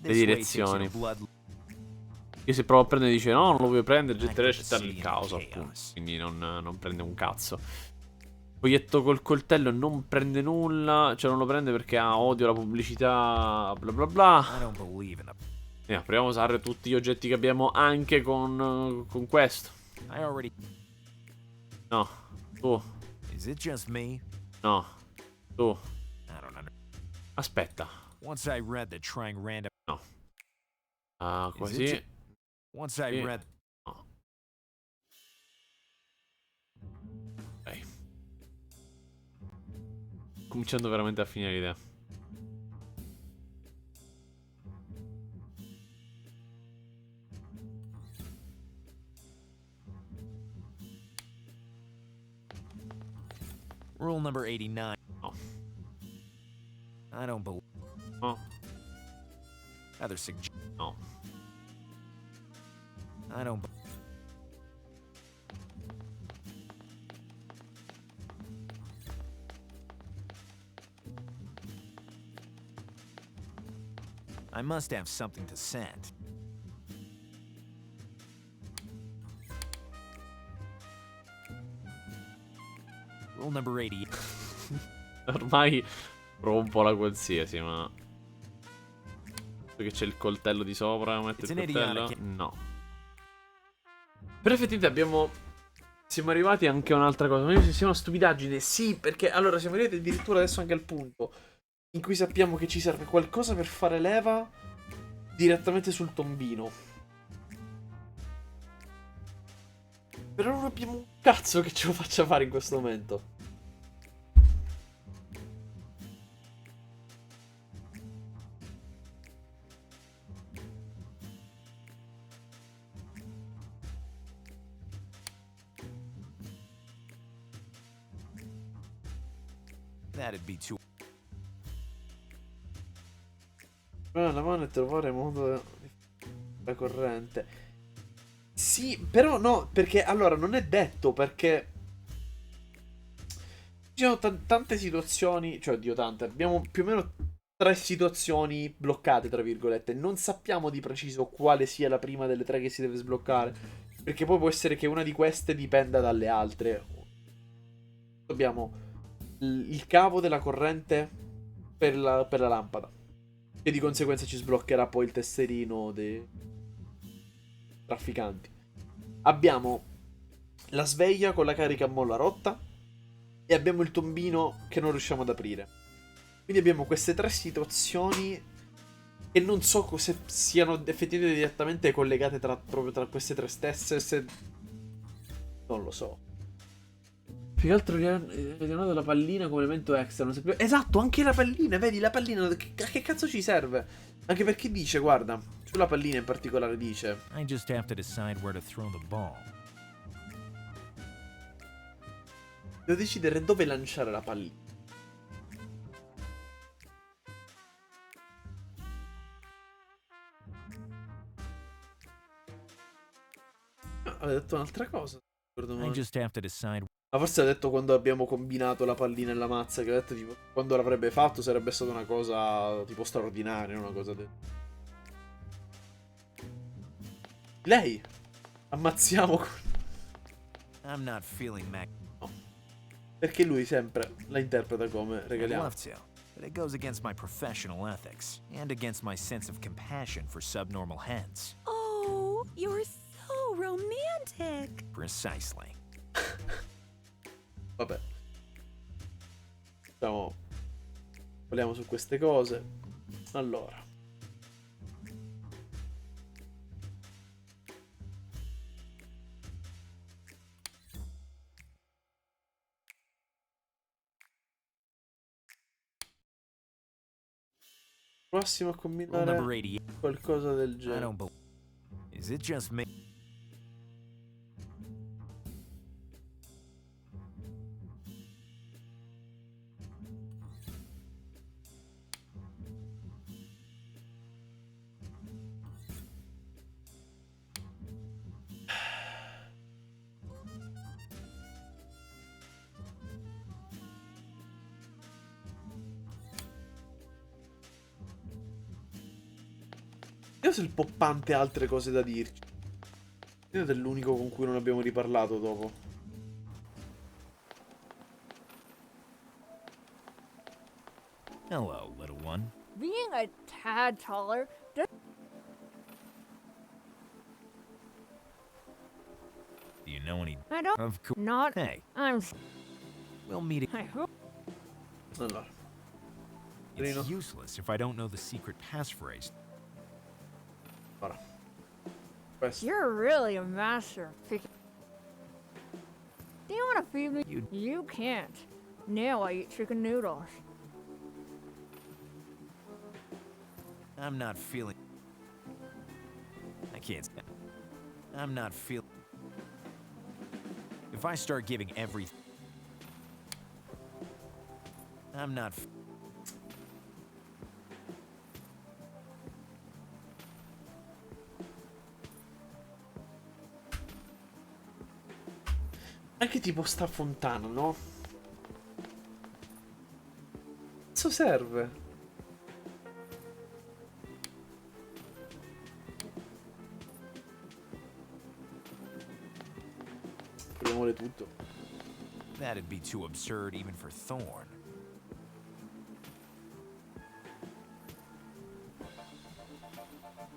This way takes you direzioni. to blood Io se provo a prendere dice no, non lo vuoi prendere, getterei a Active accettare il city caos, and appunto. chaos. Quindi non prende un cazzo. Foglietto col coltello non prende nulla. Cioè non lo prende perché ha odio la pubblicità, bla bla bla. I don't believe in the Proviamo a usare tutti gli oggetti che abbiamo anche con questo. I already No, tu, Is it just me? no, tu. I don't know. Aspetta. Once I read that trying random Così. it once I Sì. read No. Ok. Cominciando veramente a finire l'idea. rule number 89. No. I don't believe No. rather suggest No. I don't be- I must have something to send. Rule number 80. Ormai provo un po' la qualsiasi, ma... Che c'è il coltello di sopra, metto il coltello? No. Però effettivamente siamo arrivati anche a un'altra cosa. Ma io sia una stupidaggine. Sì, perché allora siamo arrivati addirittura adesso anche al punto in cui sappiamo che ci serve qualcosa per fare leva direttamente sul tombino. Però non abbiamo un cazzo che ce lo faccia fare in questo momento. That'd be too. La mano è trovare modo la corrente. Sì, però no, perché allora non è detto, perché ci sono tante situazioni, cioè oddio tante, abbiamo più o meno 3 situazioni bloccate, tra virgolette. Non sappiamo di preciso quale sia la prima delle 3 che si deve sbloccare, perché poi può essere che una di queste dipenda dalle altre. Abbiamo il cavo della corrente per la lampada, e di conseguenza ci sbloccherà poi il tesserino dei trafficanti. Abbiamo la sveglia con la carica a molla rotta e abbiamo il tombino che non riusciamo ad aprire. Quindi abbiamo queste 3 situazioni e non so se siano effettivamente direttamente collegate proprio tra queste 3 stesse. Se... Non lo so. Più che altro ritornato la pallina come elemento extra. Non sapevo... Esatto, anche la pallina. Vedi, la pallina a che cazzo ci serve? Anche perché dice, guarda, sulla pallina in particolare dice: I just have to decide where to throw the ball. devo decidere dove lanciare la pallina. Aveva detto un'altra cosa. I just have to decide. Ma forse ha detto quando abbiamo combinato la pallina e la mazza. Che ha detto tipo quando l'avrebbe fatto sarebbe stata una cosa tipo straordinaria. Una cosa del... Lei! Ammazziamo con... I'm not feeling Mac. No. Perché lui sempre la interpreta come I'd regaliamo. love to, but it goes against my professional ethics and against my sense of compassion for subnormal hens. Oh, you're so romantic. Precisely. Vabbè. Parliamo su queste cose. Allora. Prossimo a Rule combinare number 88. qualcosa del I genere. don't believe. Is it just me? Io se il poppante ha altre cose da dirci. Io è l'unico con cui non abbiamo riparlato dopo. Hello, little one. Being a tad taller does Do you know any? I don't Of course. not Hey, I'm we'll meet. I hope Allora. It's useless if I don't know the secret passphrase. Ora. Questo. you're really a master of picking. Do you want to feed me? You can't. Now I eat chicken noodles. I'm not feeling. I can't. I'm not feeling. If I start giving everything. I'm not. Anche tipo sta fontana, no? Cazzo serve? Proviamole tutto. That'd be too absurd even for Thorn.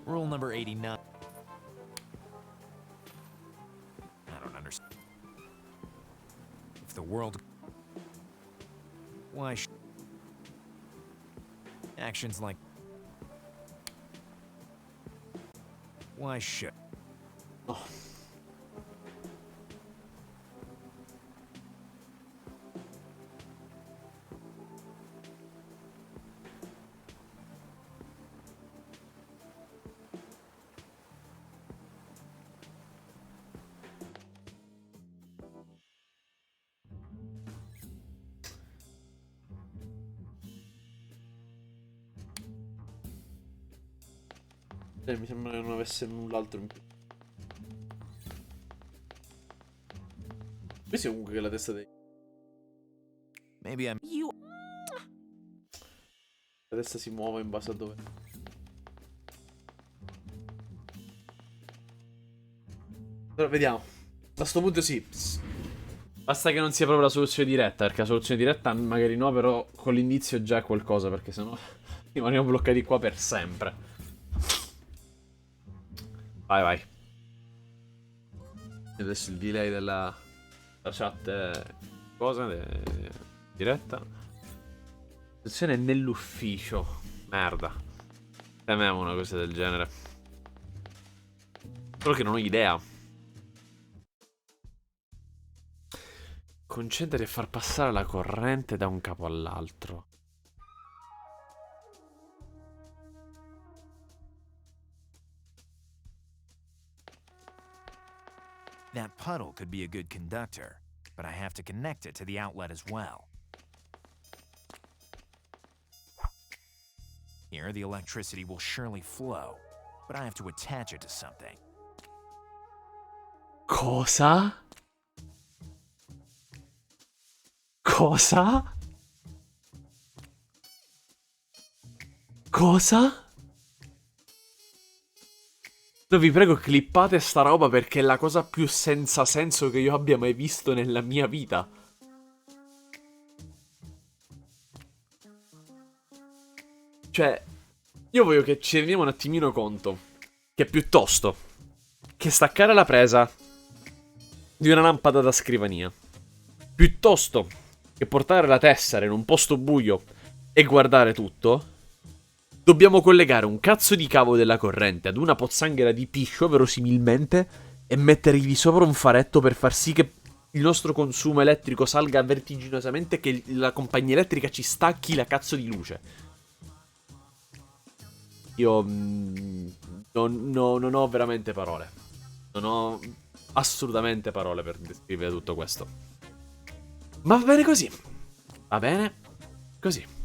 Rule number 89. I don't understand. If the world... Why actions like... Why should... Oh. Mi sembra che non avesse null'altro in più. Questo è comunque che la testa dei... Maybe I'm... You. La testa si muove in base a dove... Però vediamo. A sto punto sì. Basta che non sia proprio la soluzione diretta, perché la soluzione diretta magari no, però con l'indizio già è qualcosa, perché sennò rimaniamo bloccati qua per sempre. Vai, vai. E adesso il delay della chat è... cosa? Diretta. Situazione nell'ufficio. Merda. Temevo una cosa del genere. Solo che non ho idea. Concentrati a far passare la corrente da un capo all'altro. That puddle could be a good conductor, but I have to connect it to the outlet as well. Here, the electricity will surely flow, but I have to attach it to something. Cosa? Cosa? Cosa? Vi prego, clippate sta roba perché è la cosa più senza senso che io abbia mai visto nella mia vita. Cioè, io voglio che ci rendiamo un attimino conto che piuttosto che staccare la presa di una lampada da scrivania, piuttosto che portare la tessera in un posto buio e guardare tutto, dobbiamo collegare un cazzo di cavo della corrente ad una pozzanghera di piscio, verosimilmente, e mettergli sopra un faretto per far sì che il nostro consumo elettrico salga vertiginosamente e che la compagnia elettrica ci stacchi la cazzo di luce. Io non ho veramente parole. Non ho assolutamente parole per descrivere tutto questo. Ma va bene così. Va bene così.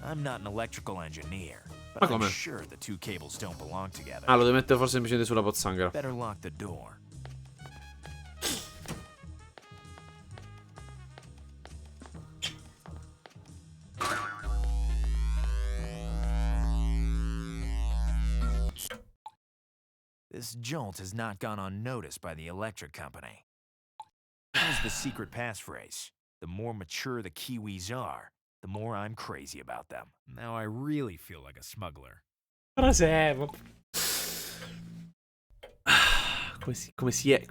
I'm not an electrical engineer, Ma but I'm come? sure the two cables don't belong together. Ah, lo devo mettere forse semplicemente sulla pozzanghera. Better lock the door. This jolt has not gone unnoticed by the electric company. Here's the secret passphrase. The more mature the Kiwis are, the more I'm crazy about them. Now I really feel like a smuggler. Frase. Come si è?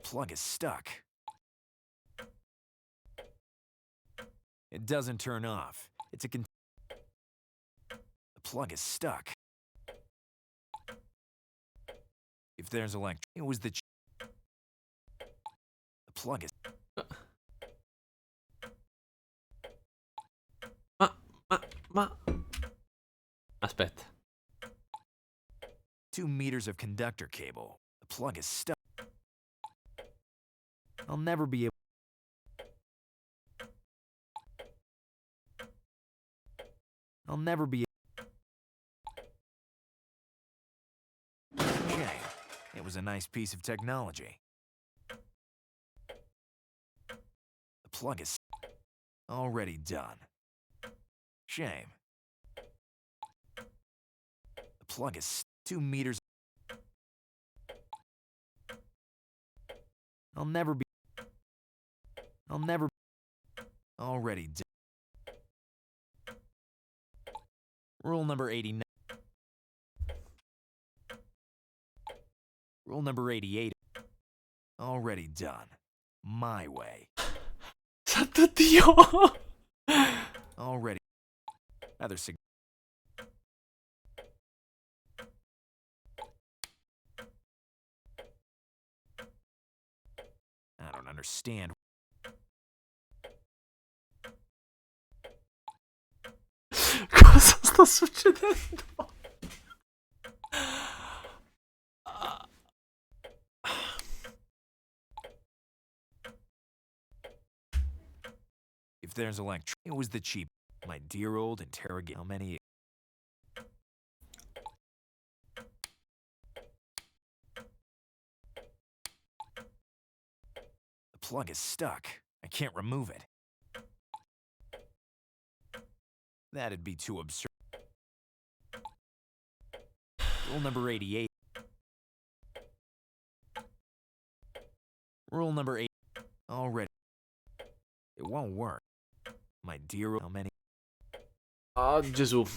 Plug is stuck. It doesn't turn off. It's a the plug is stuck. If there's it was the plug is... Ma... Aspetta. 2 meters of conductor cable. The plug is stuck. I'll never be able... I'll never be... Shame. It was a nice piece of technology. The plug is already done. Shame. The plug is 2 meters. I'll never be... Already done. Rule number 89. Rule number 88. Already done. My way. Santo Dio! Already. Rather sig. I don't understand. Cosa sta succedendo? If there's electric, it was the cheap. My dear old interrogate. How many? The plug is stuck. I can't remove it. That'd be too absurd. Rule number 88. Rule number 8. Already. It won't work. My dear, how many? Ah, Gesù.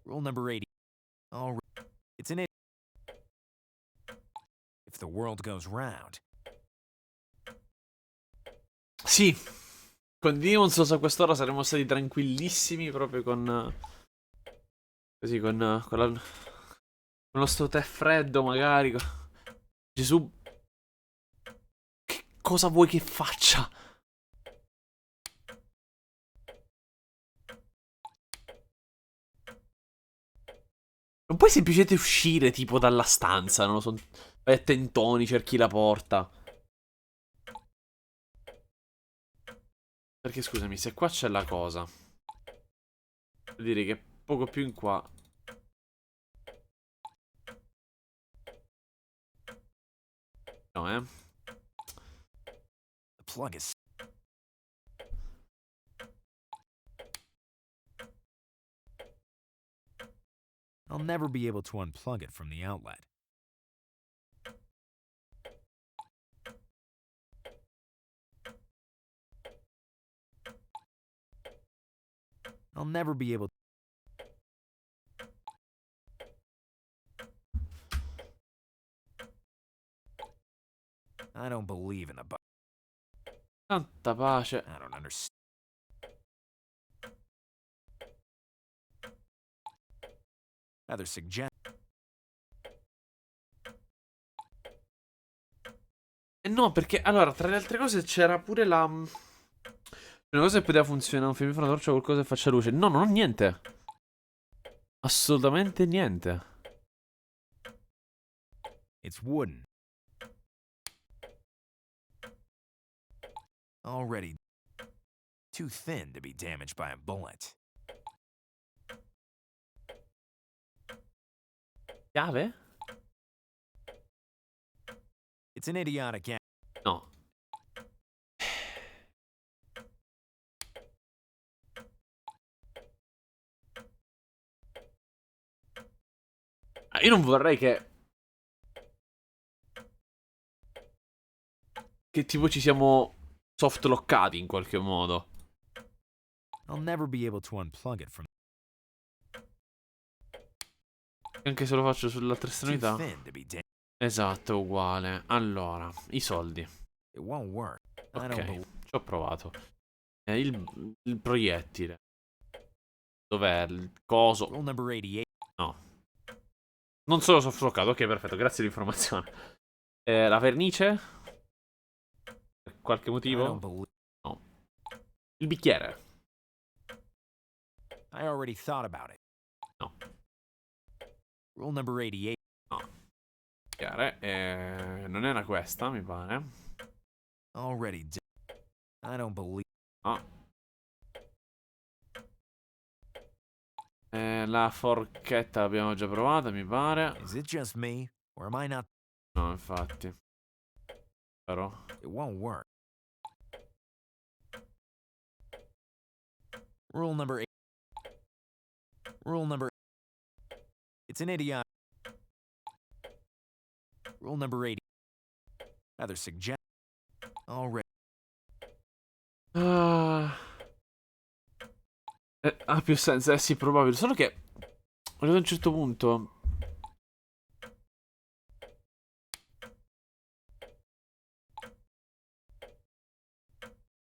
Rule number 80. Already. It's an it. If the world goes round. Sì. Con Demons a quest'ora saremmo stati tranquillissimi proprio con... Così, con lo sto tè freddo magari. Gesù... Che cosa vuoi che faccia? Non puoi semplicemente uscire tipo dalla stanza, non lo so. Vai a tentoni, cerchi la porta. Perché scusami, se qua c'è la cosa, vuol dire che poco più in qua. No, The plug is. I'll never be able to unplug it from the outlet. I'll never be able. I don't believe in the bug. Tanta pace. I don't understand. Rather suggest. No, perché allora, tra le altre cose c'era pure la... Una cosa che poteva funzionare, un film, una torcia, qualcosa che faccia luce. No, non ho niente. Assolutamente niente. It's wooden. Already too thin to be damaged by a bullet. Chiave? It's an idiotic game. No. Io non vorrei che tipo ci siamo soft lockati in qualche modo. I'll never be able to unplug it from. Anche se lo faccio sull'altra estremità. Too thin to be damaged. Esatto, uguale. Allora, i soldi. It won't work. I don't Ok, believe. ci ho provato. Il proiettile. Dov'è il coso? Rule number 88. No. Non solo soft lockato. Ok, perfetto, grazie dell'informazione. La vernice? Per qualche I motivo? don't believe. No. Il bicchiere? I already thought about it. No. Rule number 88. No. Bicchiere. Non era questa, mi pare. Already done. I don't believe. No. La forchetta l'abbiamo già provata, mi pare. Is it just me, or am I not? No, infatti. Però. It won't work. Rule number 8. Rule number. It's an idiot. Rule number 80. Rather suggest. Already. Ha più senso, sì, probabile. Solo che arrivato a un certo punto.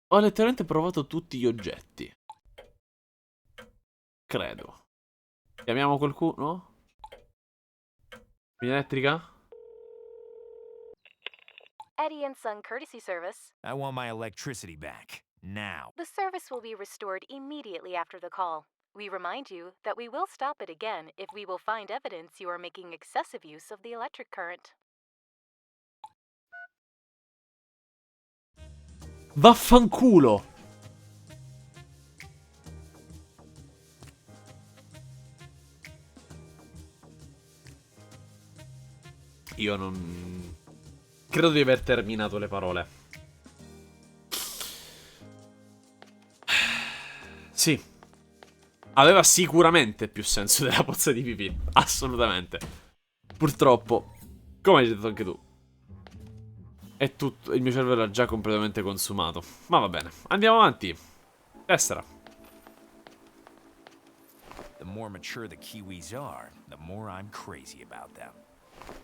Ho letteralmente provato tutti gli oggetti. Credo. Chiamiamo qualcuno? Linea elettrica? Eddie and Son Courtesy Service. I want my electricity back. Now. The service will be restored immediately after the call. We remind you that we will stop it again if we will find evidence you are making excessive use of the electric current. Vaffanculo! Io non... Credo di aver terminato le parole. Sì. Aveva sicuramente più senso della pozza di pipì. Assolutamente. Purtroppo, come hai detto anche tu, è tutto... Il mio cervello è già completamente consumato. Ma va bene. Andiamo avanti. Tessera. The more mature the Kiwis are, the more I'm crazy about them.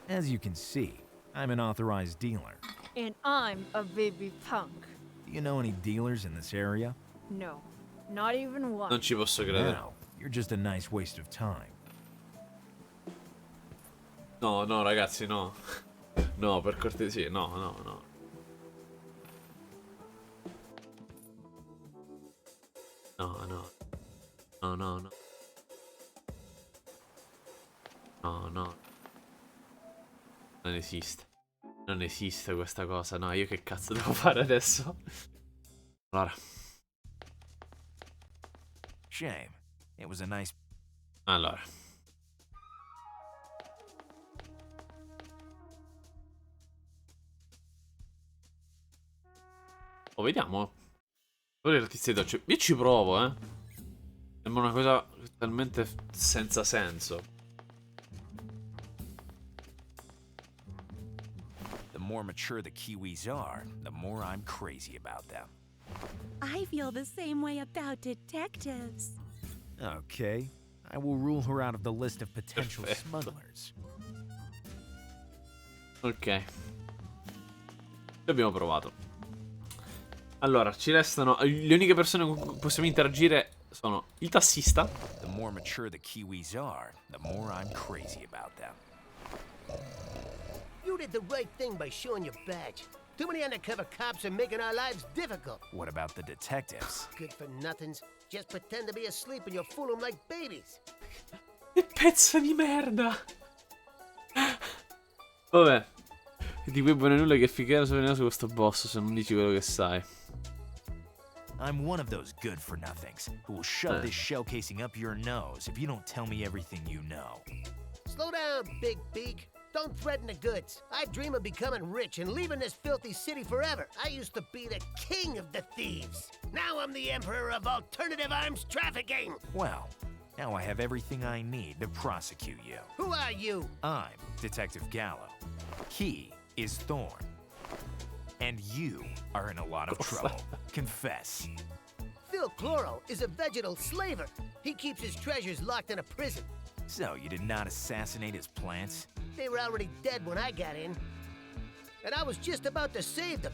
As you can see, I'm an authorized dealer. And I'm a baby punk. Do you know any dealers in this area? No, not even one. Non ci posso credere. No, you're just a nice waste of time. No, no, ragazzi, no. No, per cortesia, no, no, no. No, no. No, no, no. No, no. Non esiste. Non esiste questa cosa. No, io che cazzo devo fare adesso? Allora. Shame. It was a nice... Allora. Oh, vediamo. Io ci provo, eh. Sembra una cosa talmente senza senso. The more mature the Kiwis are, the more I'm crazy about them. I feel the same way about detectives. Okay. I will rule her out of the list of potential smugglers. Ok. Ci abbiamo provato. Allora, ci restano... Le uniche persone con cui possiamo interagire sono il tassista. The more mature the Kiwis are, the more I'm crazy about them. You did the right thing by showing your badge. Too many undercover cops are making our lives difficult. What about the detectives? Good for nothings. Just pretend to be asleep and you'll fool them like babies. Che pezzo di merda! Vabbè. Di quei buone nulla che ficcare su questo boss se non dici quello che sai. I'm one of those good-for-nothings who will shove this shell casing up your nose if you don't tell me everything you know. Slow down, Big Beak. Don't threaten the goods. I dream of becoming rich and leaving this filthy city forever. I used to be the king of the thieves. Now I'm the emperor of alternative arms trafficking. Well, now I have everything I need to prosecute you. Who are you? I'm Detective Gallo. He is Thorn. And you are in a lot of trouble. Confess. Phil Chloro is a vegetal slaver. He keeps his treasures locked in a prison. So, you did not assassinate his plants? They were already dead when I got in. And I was just about to save them.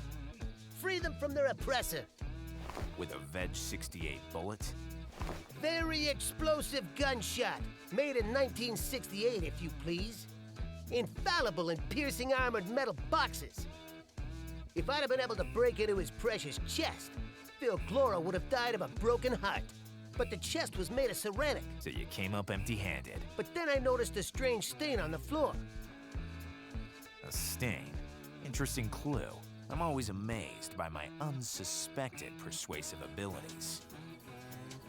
Free them from their oppressor. With a Veg 68 bullet? Very explosive gunshot. Made in 1968, if you please. Infallible in piercing armored metal boxes. If I'd have been able to break into his precious chest, Phil Chloro would have died of a broken heart. But the chest was made of ceramic. So you came up empty-handed. But then I noticed a strange stain on the floor. A stain? Interesting clue. I'm always amazed by my unsuspected persuasive abilities.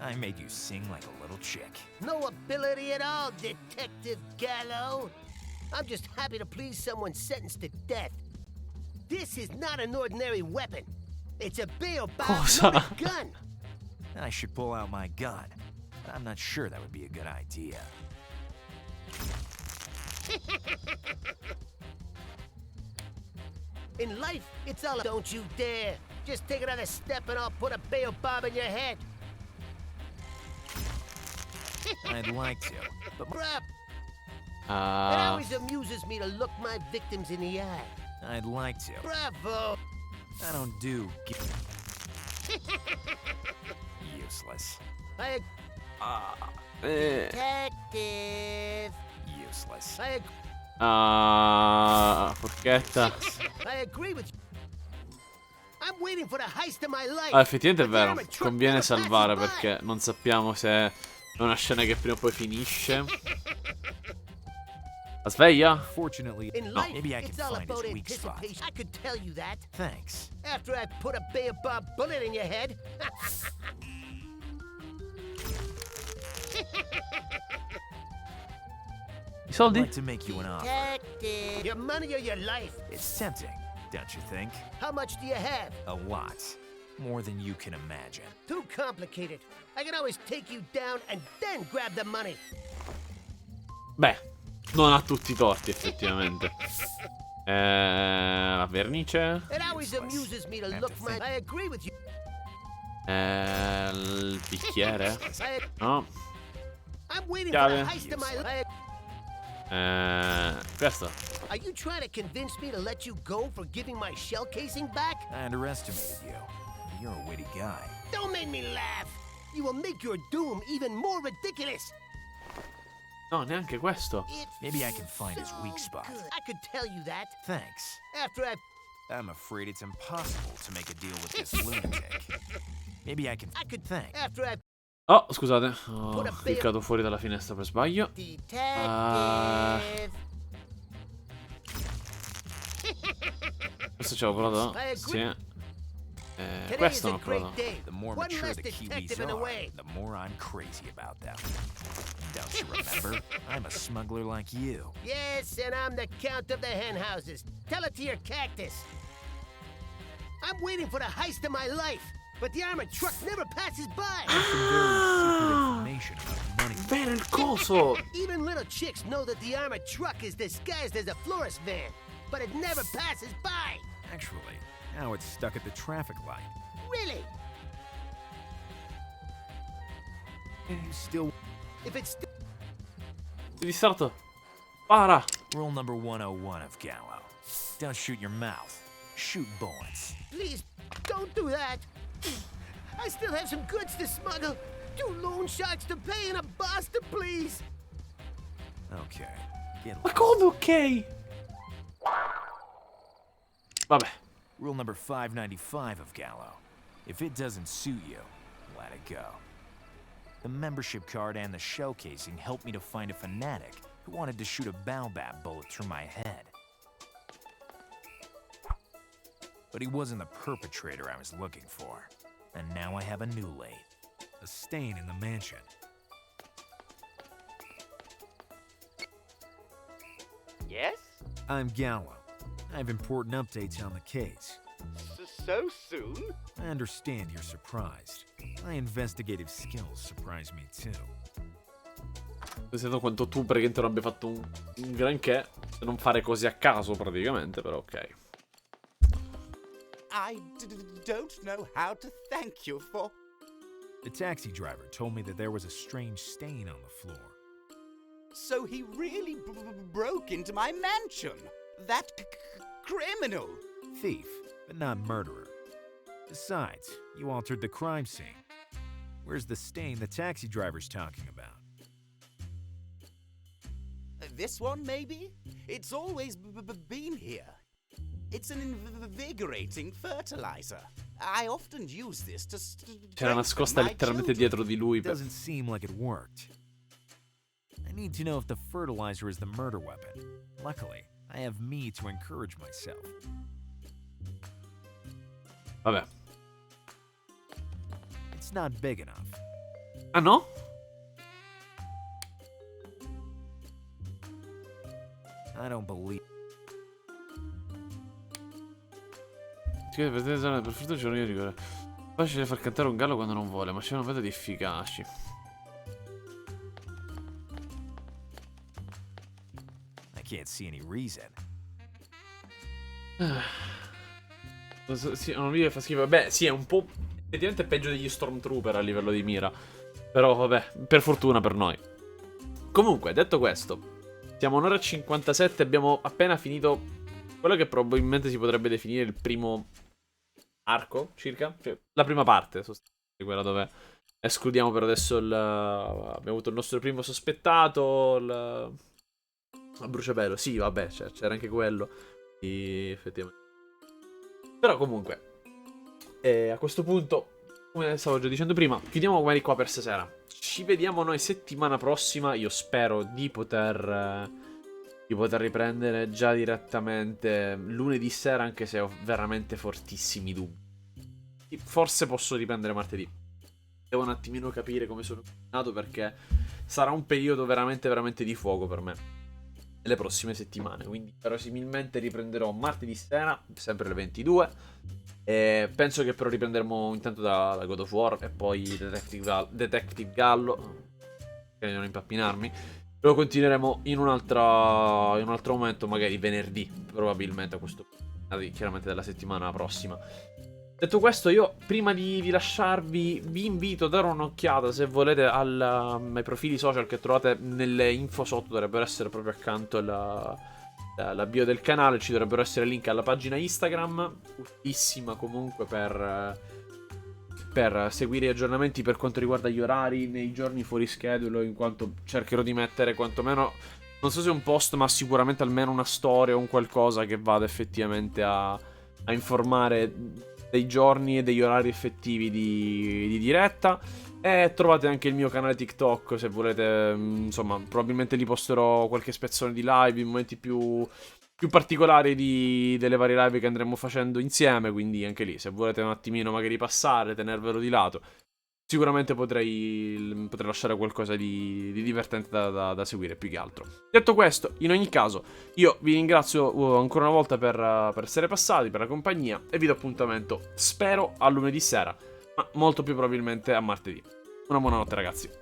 I made you sing like a little chick. No ability at all, Detective Gallo. I'm just happy to please someone sentenced to death. This is not an ordinary weapon. It's a baobab gun. I should pull out my gun. But I'm not sure that would be a good idea. In life, it's all don't you dare. Just take another step and I'll put a baobab in your head. I'd like to, but Crap! It always amuses me to look my victims in the eye. I'd like to. Bravo! I don't do useless. Detective! Useless. Forchetta. I agree with you. I'm waiting for the heist of my life. Effettivamente è vero. Conviene salvare perché non sappiamo se è una scena che prima o poi finisce. La sveglia? Fortunately, In life, maybe I can it's all find about his weak spot. anticipation. I could tell you that. Thanks. After I put a Baobab bullet in your head. I soldi? I'd like to make you an offer. Detective! Your money or your life? It's tempting, don't you think? How much do you have? A lot. More than you can imagine. Too complicated. I can always take you down and then grab the money. Beh, non ha tutti i torti, effettivamente. La vernice? It always amuses me to look my... I agree with you. Il bicchiere? No. I'm waiting for the Chiave. heist of my life. Questo. Are you trying to convince me to let you go for giving my shell casing back? I underestimated you. You're a witty guy. Don't make me laugh. You will make your doom even more ridiculous. No, neanche questo. Maybe I can find his weak spot. Good. I could tell you that. Thanks. After I've... I'm afraid it's impossible to make a deal with this lunatic. Maybe I can... I could... Thanks. After I've... Oh, scusate. Ho cliccato fuori dalla finestra per sbaglio. Detective. Questo ce l'ho provato? Sì. Questo non ho provato. The more mature the Kiwis are, the more I'm crazy about them. Don't you remember? I'm a smuggler like you. Yes, and I'm the Count of the Hen Houses. Tell it to your cactus. I'm waiting for the heist of my life, but the armored truck never passes by. Information about the money. Bene il coso! Even little chicks know that the armored truck is disguised as a florist van, but it never passes by. Actually, now it's stuck at the traffic light. Really? You still... If it's... Sei distratto? Para! Rule number 101 of Gallo. Don't shoot your mouth. Shoot bullets. Please, don't do that. I still have some goods to smuggle. 2 loan sharks to pay and a boss to please. Okay. Get Ma come ok? Vabbè. Rule number 595 of Gallo. If it doesn't suit you, let it go. The membership card and the shell casing helped me to find a fanatic who wanted to shoot a Baobab bullet through my head. But he wasn't the perpetrator I was looking for. And now I have a new lead. A stain in the mansion. Yes? I'm Gallo. I have important updates on the case. So soon? I understand you're surprised. My investigative skills surprise me too. Sento quanto tu praticamente non abbia fatto un granché, se non fare cose a caso praticamente, però ok. I don't know how to thank you for... The taxi driver told me that there was a strange stain on the floor. So he really broke into my mansion? That criminal? Thief, but not murderer. Besides, you altered the crime scene. Where's the stain the taxi driver's talking about? This one, maybe? It's always been here. It's an invigorating fertilizer. I often use this to C'era nascosta letteralmente dietro di lui. Doesn't seem like it worked. I need to know if the fertilizer is the murder weapon. Luckily, I have me to encourage myself. Vabbè. It's not big enough. Ah no? I don't believe. Per fortuna c'è io dico. Facile far cantare un gallo quando non vuole, ma c'è una vedo di efficaci. I can't see any reason. Sì, non mi fa schifo. Beh, sì, è un po'. Effettivamente è peggio degli Stormtrooper a livello di mira. Però vabbè, per fortuna per noi. Comunque, detto questo, siamo un'ora e 57, abbiamo appena finito quello che probabilmente si potrebbe definire il primo arco, circa. Cioè, la prima parte, sostanzialmente, quella dove escludiamo per adesso abbiamo avuto il nostro primo sospettato, il bruciapelo. Sì, vabbè, c'era anche quello. Sì, effettivamente. Però comunque, a questo punto, come stavo già dicendo prima, chiudiamo magari qua per stasera. Ci vediamo noi settimana prossima. Io spero di poter riprendere già direttamente lunedì sera, anche se ho veramente fortissimi dubbi. Forse posso riprendere martedì. Devo un attimino capire come sono nato, perché sarà un periodo veramente, veramente di fuoco per me nelle prossime settimane. Quindi verosimilmente riprenderò martedì sera, sempre alle 22. E penso che però riprenderemo intanto da God of War e poi Detective Gallo, che non impappinarmi. Lo continueremo in un altro momento, magari venerdì, probabilmente a questo punto, chiaramente della settimana prossima. Detto questo, io prima di lasciarvi vi invito a dare un'occhiata, se volete, ai profili social che trovate nelle info sotto. Dovrebbero essere proprio accanto alla bio del canale. Ci dovrebbero essere link alla pagina Instagram, utilissima comunque per seguire gli aggiornamenti per quanto riguarda gli orari nei giorni fuori schedule, in quanto cercherò di mettere quantomeno, non so se un post, ma sicuramente almeno una storia o un qualcosa che vada effettivamente a informare dei giorni e degli orari effettivi di diretta. E trovate anche il mio canale TikTok, se volete. Insomma, probabilmente lì posterò qualche spezzone di live in momenti più particolari delle varie live che andremo facendo insieme. Quindi anche lì, se volete un attimino magari passare, tenervelo di lato, sicuramente potrei lasciare qualcosa di divertente da seguire, più che altro. Detto questo, in ogni caso, io vi ringrazio ancora una volta per essere passati, per la compagnia, e vi do appuntamento, spero, a lunedì sera, ma molto più probabilmente a martedì. Una buona notte, ragazzi.